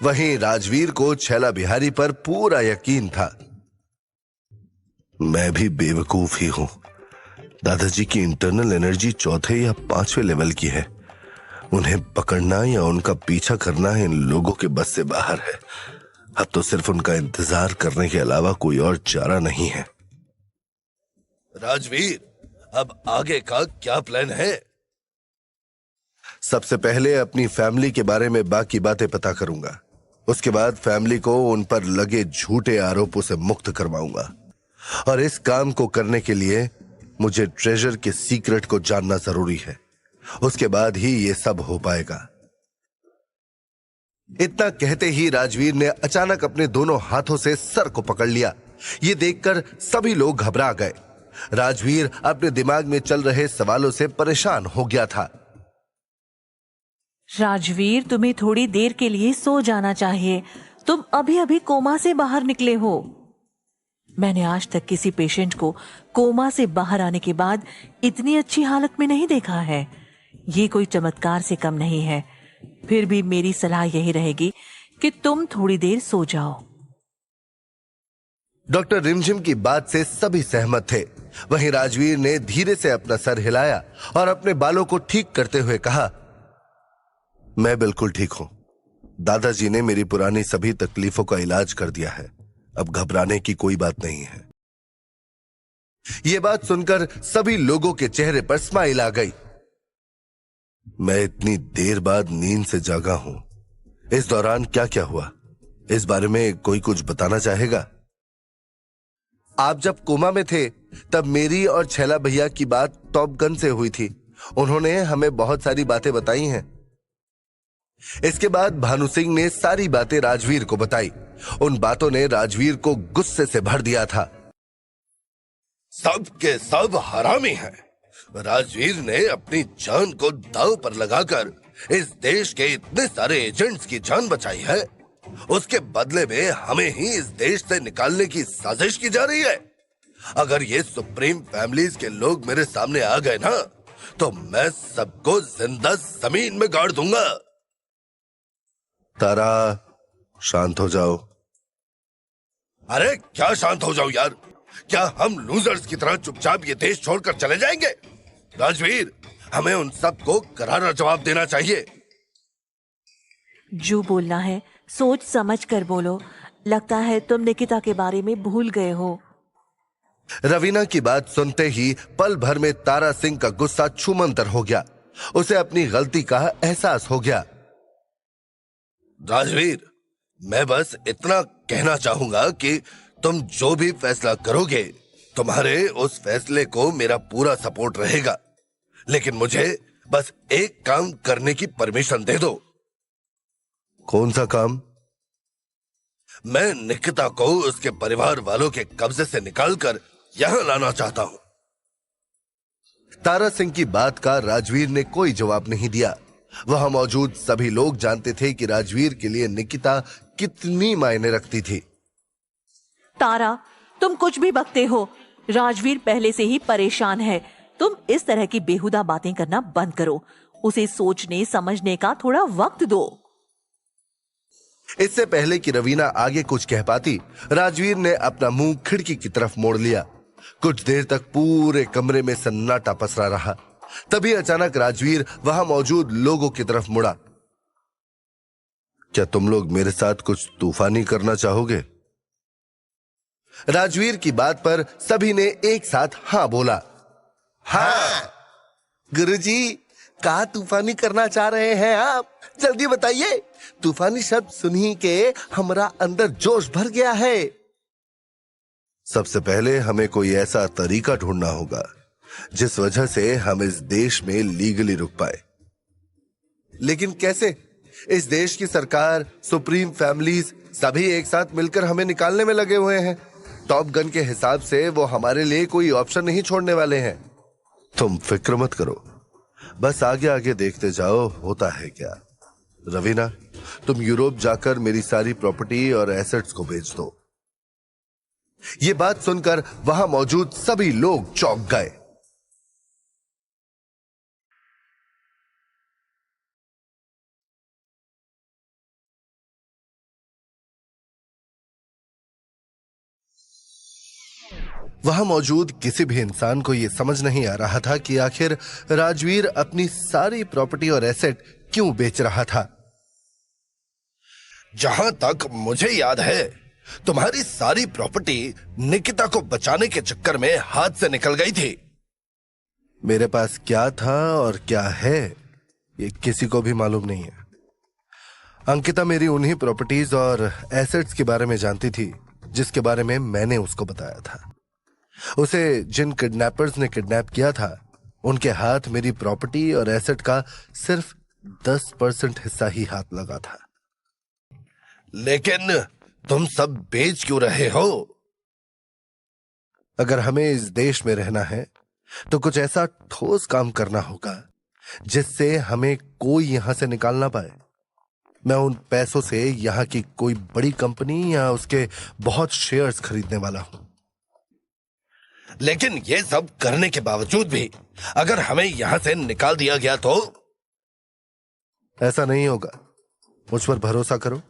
वहीं राजवीर को छैला बिहारी पर पूरा यकीन था। मैं भी बेवकूफ ही हूं। दादाजी की इंटरनल एनर्जी 4थे या 5वें लेवल की है। उन्हें पकड़ना या उनका पीछा करना इन लोगों के बस से बाहर है। अब तो सिर्फ उनका इंतजार करने के अलावा कोई और चारा नहीं है। राजवीर, अब आगे का क्या प्लान है? सबसे पहले अपनी फैमिली के बारे में बाकी बातें पता करूंगा। उसके बाद फैमिली को उन पर लगे झूठे आरोपों से मुक्त करवाऊंगा। और इस काम को करने के लिए मुझे ट्रेजर के सीक्रेट को जानना जरूरी है। उसके बाद ही ये सब हो पाएगा। इतना कहते ही राजवीर ने अचानक अपने दोनों हाथों से सर को पकड़ लिया। ये देखकर सभी लोग घबरा गए। राजवीर अपने दिमाग में चल रहे सवालों से परेशान हो गया था। राजवीर, तुम्हें थोड़ी देर के लिए सो जाना चाहिए। तुम अभी अभी कोमा से बाहर निकले हो। मैंने आज तक किसी पेशेंट को कोमा से बाहर आने के बाद इतनी अच्छी हालत में नहीं देखा है। ये कोई चमत्कार से कम नहीं है। फिर भी मेरी सलाह यही रहेगी कि तुम थोड़ी देर सो जाओ। डॉक्टर रिमझिम की बात से सभी सहमत थे। वहीं राजवीर ने धीरे से अपना सर हिलाया और अपने बालों को ठीक करते हुए कहा, मैं बिल्कुल ठीक हूं। दादाजी ने मेरी पुरानी सभी तकलीफों का इलाज कर दिया है। अब घबराने की कोई बात नहीं है। यह बात सुनकर सभी लोगों के चेहरे पर स्माइल आ गई। मैं इतनी देर बाद नींद से जागा हूं। इस दौरान क्या क्या हुआ, इस बारे में कोई कुछ बताना चाहेगा? आप जब कोमा में थे तब मेरी और छैला भैया की बात टॉप गन से हुई थी। उन्होंने हमें बहुत सारी बातें बताई हैं। इसके बाद भानु सिंह ने सारी बातें राजवीर को बताई। उन बातों ने राजवीर को गुस्से से भर दिया था। सब के सब हरामी हैं। राजवीर ने अपनी जान को दांव पर लगाकर इस देश के इतने सारे एजेंट्स की जान बचाई है। उसके बदले में हमें ही इस देश से निकालने की साजिश की जा रही है। अगर ये सुप्रीम फैमिलीज के लोग मेरे सामने आ गए ना, तो मैं सबको जिंदा जमीन में गाड़ दूंगा। तारा, शांत हो जाओ। अरे क्या शांत हो जाओ यार? क्या हम लूजर्स की तरह चुपचाप ये देश छोड़कर चले जाएंगे? राजवीर, हमें उन सबको करारा जवाब देना चाहिए। जो बोलना है सोच समझ कर बोलो। लगता है तुम निकिता के बारे में भूल गए हो। रवीना की बात सुनते ही पल भर में तारा सिंह का गुस्सा छूमंतर हो गया। उसे अपनी गलती का एहसास हो गया। राजवीर, मैं बस इतना कहना चाहूंगा कि तुम जो भी फैसला करोगे, तुम्हारे उस फैसले को मेरा पूरा सपोर्ट रहेगा। लेकिन मुझे बस एक काम करने की परमिशन दे दो। कौन सा काम? मैं निकिता को उसके परिवार वालों के कब्जे से निकालकर यहां लाना चाहता हूं। तारा सिंह की बात का राजवीर ने कोई जवाब नहीं दिया। वहां मौजूद सभी लोग जानते थे कि राजवीर के लिए निकिता कितनी मायने रखती थी। तारा, तुम कुछ भी बकते हो। राजवीर पहले से ही परेशान है। तुम इस तरह की बेहुदा बातें करना बंद करो। उसे सोचने समझने का थोड़ा वक्त दो। इससे पहले कि रवीना आगे कुछ कह पाती, राजवीर ने अपना मुंह खिड़की की तरफ मोड़ लिया। कुछ देर तक पूरे कमरे में सन्नाटा पसरा रहा। तभी अचानक राजवीर वहां मौजूद लोगों की तरफ मुड़ा। क्या तुम लोग मेरे साथ कुछ तूफानी करना चाहोगे? राजवीर की बात पर सभी ने एक साथ हाँ बोला। हाँ गुरुजी, क्या तूफानी करना चाह रहे हैं आप? जल्दी बताइए। तूफानी शब्द सुनी के हमारा अंदर जोश भर गया है। सबसे पहले हमें कोई ऐसा तरीका ढूंढना होगा जिस वजह से हम इस देश में लीगली रुक पाए। लेकिन कैसे? इस देश की सरकार, सुप्रीम फैमिलीज सभी एक साथ मिलकर हमें निकालने में लगे हुए हैं। टॉप गन के हिसाब से वो हमारे लिए कोई ऑप्शन नहीं छोड़ने वाले हैं। तुम फिक्र मत करो, बस आगे आगे देखते जाओ होता है क्या। रवीना, तुम यूरोप जाकर मेरी सारी प्रॉपर्टी और एसेट्स को बेच दो। ये बात सुनकर वहां मौजूद सभी लोग चौंक गए। वहां मौजूद किसी भी इंसान को यह समझ नहीं आ रहा था कि आखिर राजवीर अपनी सारी प्रॉपर्टी और एसेट क्यों बेच रहा था। जहां तक मुझे याद है, तुम्हारी सारी प्रॉपर्टी निकिता को बचाने के चक्कर में हाथ से निकल गई थी। मेरे पास क्या था और क्या है ये किसी को भी मालूम नहीं है। अंकिता मेरी उन्हीं प्रॉपर्टीज और एसेट्स के बारे में जानती थी जिसके बारे में मैंने उसको बताया था। उसे जिन किडनैपर्स ने किडनैप किया था, उनके हाथ मेरी प्रॉपर्टी और एसेट का सिर्फ 10% हिस्सा ही हाथ लगा था। लेकिन तुम सब बेच क्यों रहे हो? अगर हमें इस देश में रहना है तो कुछ ऐसा ठोस काम करना होगा जिससे हमें कोई यहां से निकाल ना पाए। मैं उन पैसों से यहां की कोई बड़ी कंपनी या उसके बहुत शेयर्स खरीदने वाला हूं। लेकिन ये सब करने के बावजूद भी अगर हमें यहां से निकाल दिया गया तो? ऐसा नहीं होगा, मुझ पर भरोसा करो,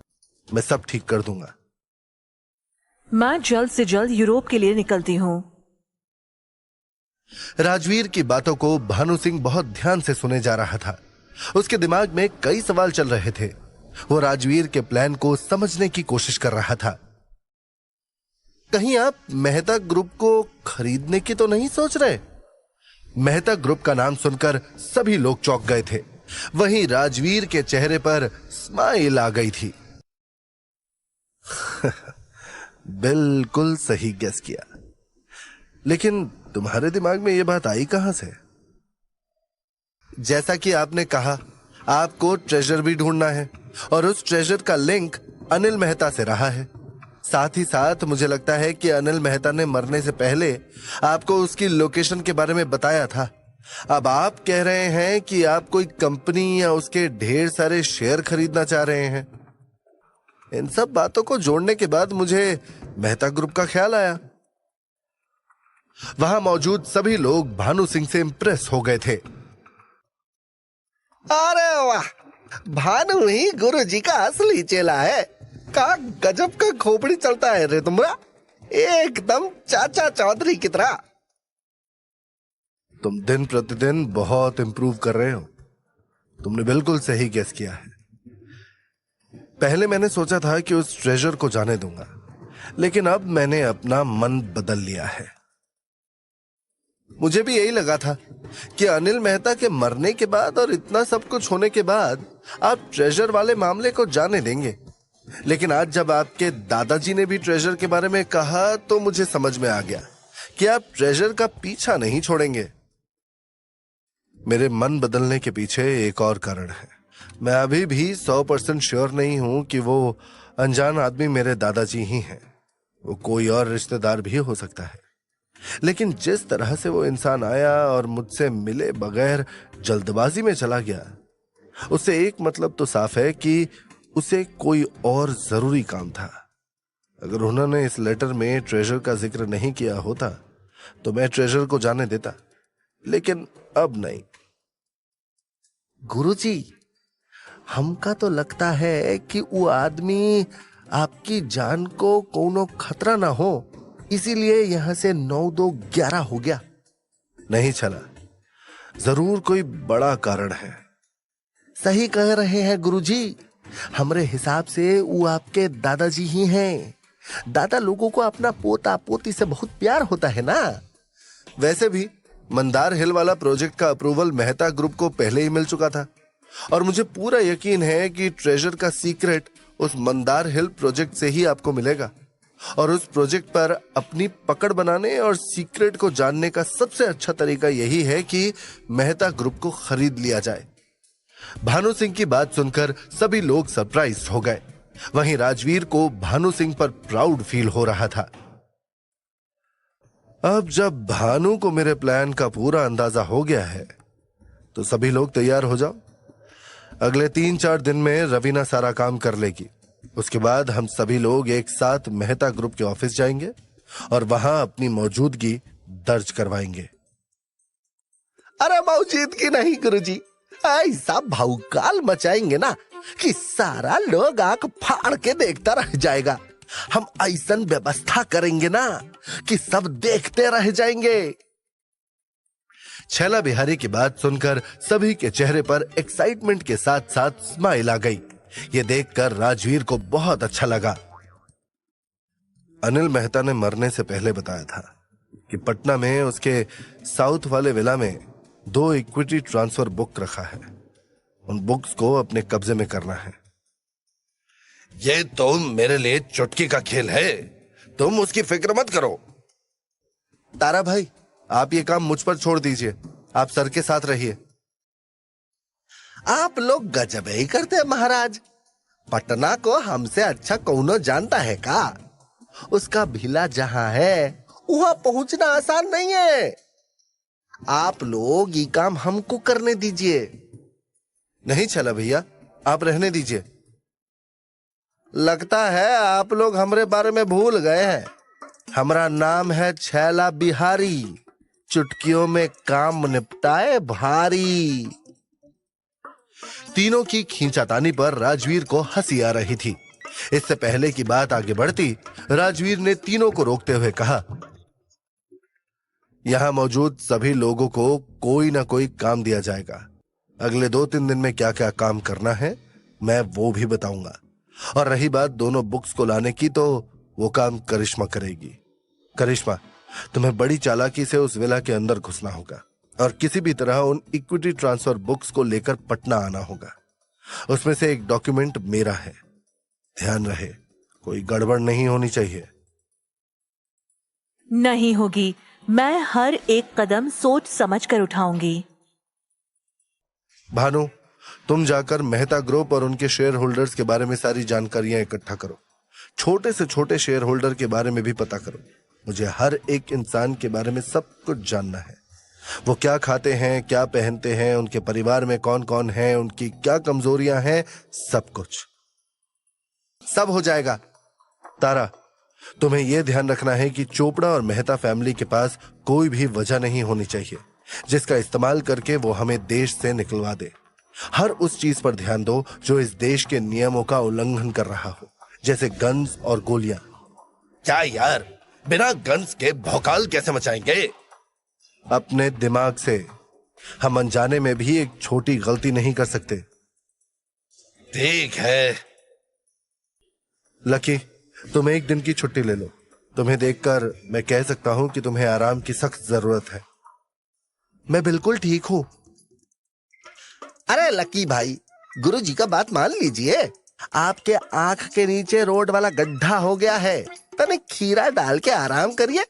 मैं सब ठीक कर दूंगा। मैं जल्द से जल्द यूरोप के लिए निकलती हूँ। राजवीर की बातों को भानु सिंह बहुत ध्यान से सुने जा रहा था। उसके दिमाग में कई सवाल चल रहे थे। वो राजवीर के प्लान को समझने की कोशिश कर रहा था। कहीं आप मेहता ग्रुप को खरीदने की तो नहीं सोच रहे? मेहता ग्रुप का नाम सुनकर सभी लोग चौंक गए थे। वहीं राजवीर के चेहरे पर स्माइल आ गई थी। बिल्कुल सही गेस किया, लेकिन तुम्हारे दिमाग में यह बात आई कहां से? जैसा कि आपने कहा, आपको ट्रेजर भी ढूंढना है और उस ट्रेजर का लिंक अनिल मेहता से रहा है। साथ ही साथ मुझे लगता है कि अनिल मेहता ने मरने से पहले आपको उसकी लोकेशन के बारे में बताया था। अब आप कह रहे हैं कि आप कोई कंपनी या उसके ढेर सारे शेयर खरीदना चाह रहे हैं। इन सब बातों को जोड़ने के बाद मुझे मेहता ग्रुप का ख्याल आया। वहां मौजूद सभी लोग भानु सिंह से इंप्रेस हो गए थे। अरे वाह, भानु ही गुरुजी का असली चेला है। का गजब का खोपड़ी चलता है रे तुमरा, एकदम चाचा चौधरी की तरह। तुम दिन प्रतिदिन बहुत इंप्रूव कर रहे हो। तुमने बिल्कुल सही गेस किया है। पहले मैंने सोचा था कि उस ट्रेजर को जाने दूंगा, लेकिन अब मैंने अपना मन बदल लिया है। मुझे भी यही लगा था कि अनिल मेहता के मरने के बाद और इतना सब कुछ होने के बाद आप ट्रेजर वाले मामले को जाने देंगे। लेकिन आज जब आपके दादाजी ने भी ट्रेजर के बारे में कहा तो मुझे समझ में आ गया कि आप ट्रेजर का पीछा नहीं छोड़ेंगे। मेरे मन बदलने के पीछे एक और कारण है। मैं अभी भी 100% श्योर नहीं हूं कि वो अनजान आदमी मेरे दादाजी ही हैं। वो कोई और रिश्तेदार भी हो सकता है। लेकिन जिस तरह से वो इंसान आया और मुझसे मिले बगैर जल्दबाजी में चला गया, उससे एक मतलब तो साफ है कि उसे कोई और जरूरी काम था। अगर उन्होंने इस लेटर में ट्रेजर का जिक्र नहीं किया होता तो मैं ट्रेजर को जाने देता, लेकिन अब नहीं। गुरुजी, हमका तो लगता है कि वो आदमी आपकी जान को कोनो खतरा ना हो, इसीलिए यहां से 9-2-11 हो गया। नहीं चला, जरूर कोई बड़ा कारण है। सही कह रहे हैं गुरुजी, हमरे हिसाब से वो आपके दादाजी ही हैं। दादा लोगों को अपना पोता पोती से बहुत प्यार होता है ना। वैसे भी मंदार हिल वाला प्रोजेक्ट का अप्रूवल मेहता ग्रुप को पहले ही मिल चुका था और मुझे पूरा यकीन है कि ट्रेजर का सीक्रेट उस मंदार हिल प्रोजेक्ट से ही आपको मिलेगा। और उस प्रोजेक्ट पर अपनी पकड़ बनाने और सीक्रेट को जानने का सबसे अच्छा तरीका यही है कि मेहता ग्रुप को खरीद लिया जाए। भानु सिंह की बात सुनकर सभी लोग सरप्राइज हो गए। वहीं राजवीर को भानु सिंह पर प्राउड फील हो रहा था। अब जब भानु को मेरे प्लान का पूरा अंदाजा हो गया है तो सभी लोग तैयार हो जाओ। अगले 3-4 दिन में रवीना सारा काम कर लेगी। उसके बाद हम सभी लोग एक साथ मेहता ग्रुप के ऑफिस जाएंगे और वहां अपनी मौजूदगी दर्ज करवाएंगे। अरे मौजूदगी नहीं गुरुजी, ऐसा भौकाल मचाएंगे ना कि सारा लोग आंख फाड़ के देखता रह जाएगा। हम ऐसा व्यवस्था करेंगे ना कि सब देखते रह जाएंगे। छैला बिहारी की बात सुनकर सभी के चेहरे पर एक्साइटमेंट के साथ साथ स्माइल आ गई। ये देखकर राजवीर को बहुत अच्छा लगा। अनिल मेहता ने मरने से पहले बताया था कि पटना में उसके साउथ वाले विला में 2 इक्विटी ट्रांसफर बुक रखा है। उन बुक्स को अपने कब्जे में करना है। ये तो मेरे लिए चुटकी का खेल है, तुम उसकी फिक्र मत करो। तारा भाई, आप ये काम मुझ पर छोड़ दीजिए, आप सर के साथ रहिए। आप लोग गजब ही करते हैं महाराज। पटना को हमसे अच्छा कौनो जानता है का? उसका भिला जहां है वहां पहुंचना आसान नहीं है। आप लोग ये काम हमको करने दीजिए। नहीं छैला भैया, आप रहने दीजिए। लगता है आप लोग हमरे बारे में भूल गए हैं। हमारा नाम है छैला बिहारी, चुटकियों में काम निपटाए भारी। तीनों की खींचातानी पर राजवीर को हंसी आ रही थी। इससे पहले की बात आगे बढ़ती, राजवीर ने तीनों को रोकते हुए कहा, यहां मौजूद सभी लोगों को कोई ना कोई काम दिया जाएगा। अगले 2-3 दिन में क्या क्या काम करना है मैं वो भी बताऊंगा। और रही बात दोनों बुक्स को लाने की, तो वो काम करिश्मा करेगी। करिश्मा, तुम्हें बड़ी चालाकी से उस विला के अंदर घुसना होगा और किसी भी तरह उन इक्विटी ट्रांसफर बुक्स को लेकर पटना आना होगा। उसमें से एक डॉक्यूमेंट मेरा है, ध्यान रहे कोई गड़बड़ नहीं होनी चाहिए। नहीं होगी, मैं हर एक कदम सोच समझ कर उठाऊंगी। भानु, तुम जाकर मेहता ग्रुप और उनके शेयर होल्डर्स के बारे में सारी जानकारियां इकट्ठा करो। छोटे से छोटे शेयर होल्डर के बारे में भी पता करो। मुझे हर एक इंसान के बारे में सब कुछ जानना है। वो क्या खाते हैं, क्या पहनते हैं, उनके परिवार में कौन कौन है, उनकी क्या कमजोरियां हैं, सब कुछ। सब हो जाएगा। तारा, तुम्हें यह ध्यान रखना है कि चोपड़ा और मेहता फैमिली के पास कोई भी वजह नहीं होनी चाहिए जिसका इस्तेमाल करके वो हमें देश से निकलवा दे। हर उस चीज पर ध्यान दो जो इस देश के नियमों का उल्लंघन कर रहा हो, जैसे गन्स और गोलियां। क्या यार, बिना गन्स के भौकाल कैसे मचाएंगे? अपने दिमाग से। हम अनजाने में भी एक छोटी गलती नहीं कर सकते। ठीक है। लकी, तुम एक दिन की छुट्टी ले लो। तुम्हें देखकर मैं कह सकता हूं कि तुम्हें आराम की सख्त जरूरत है। मैं बिल्कुल ठीक हूं। अरे लकी भाई, गुरुजी का बात मान लीजिए। आपके आंख के नीचे रोड वाला गड्ढा हो गया है, तनिक खीरा डाल के आराम करिए,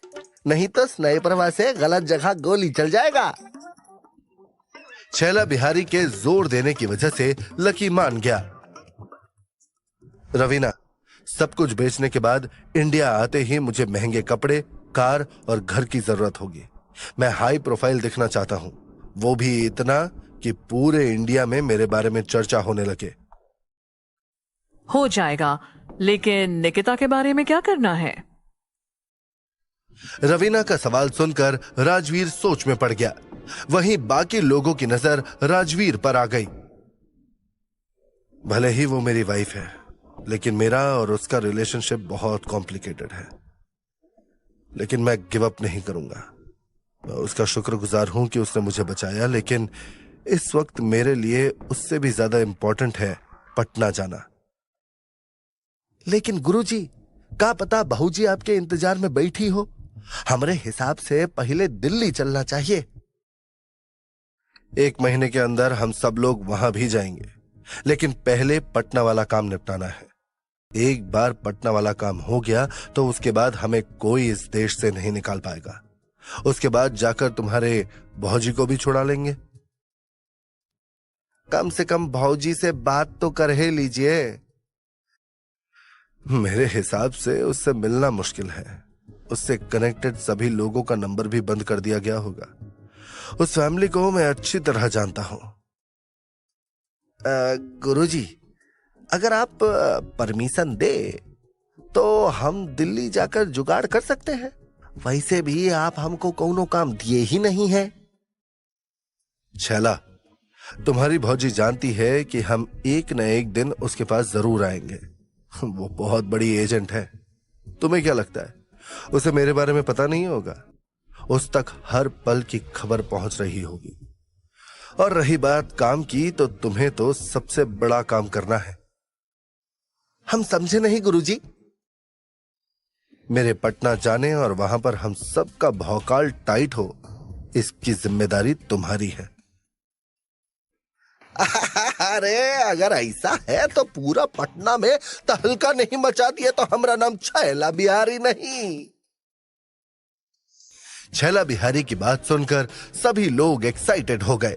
नहीं तो स्नाइपर से गलत जगह गोली चल जाएगा। छैला बिहारी के जोर देने की वजह से लकी मान गया। रवीना, सब कुछ बेचने के बाद इंडिया आते ही मुझे महंगे कपड़े, कार और घर की जरूरत होगी। मैं हाई प्रोफाइल दिखना चाहता हूं, वो भी इतना कि पूरे इंडिया में मेरे बारे में चर्चा होने लगे। हो जाएगा, लेकिन निकिता के बारे में क्या करना है? रवीना का सवाल सुनकर राजवीर सोच में पड़ गया। वहीं बाकी लोगों की नजर राजवीर पर आ गई। भले ही वो मेरी वाइफ है, लेकिन मेरा और उसका रिलेशनशिप बहुत कॉम्प्लिकेटेड है। लेकिन मैं गिव अप नहीं करूंगा। मैं उसका शुक्रगुजार हूं कि उसने मुझे बचाया, लेकिन इस वक्त मेरे लिए उससे भी ज्यादा इंपॉर्टेंट है पटना जाना। लेकिन गुरुजी, क्या पता बहू जी आपके इंतजार में बैठी हो। हमारे हिसाब से पहले दिल्ली चलना चाहिए। 1 महीने के अंदर हम सब लोग वहां भी जाएंगे, लेकिन पहले पटना वाला काम निपटाना है। एक बार पटना वाला काम हो गया तो उसके बाद हमें कोई इस देश से नहीं निकाल पाएगा। उसके बाद जाकर तुम्हारे भौजी को भी छुड़ा लेंगे। कम से कम भौजी से बात तो कर ही लीजिए। मेरे हिसाब से उससे मिलना मुश्किल है। उससे कनेक्टेड सभी लोगों का नंबर भी बंद कर दिया गया होगा। उस फैमिली को मैं अच्छी तरह जानता हूं। गुरुजी, अगर आप परमिशन दे तो हम दिल्ली जाकर जुगाड़ कर सकते हैं। वैसे भी आप हमको कौनो काम दिए ही नहीं है। छैला, तुम्हारी भौजी जानती है कि हम एक न एक दिन उसके पास जरूर आएंगे। वो बहुत बड़ी एजेंट है। तुम्हें क्या लगता है उसे मेरे बारे में पता नहीं होगा? उस तक हर पल की खबर पहुंच रही होगी। और रही बात काम की, तो तुम्हें तो सबसे बड़ा काम करना है। हम समझे नहीं गुरुजी। मेरे पटना जाने और वहां पर हम सबका भौकाल टाइट हो, इसकी जिम्मेदारी तुम्हारी है। अरे अगर ऐसा है तो पूरा पटना में तहलका नहीं मचा दिए तो हमारा नाम छैला बिहारी नहीं। छैला बिहारी की बात सुनकर सभी लोग एक्साइटेड हो गए।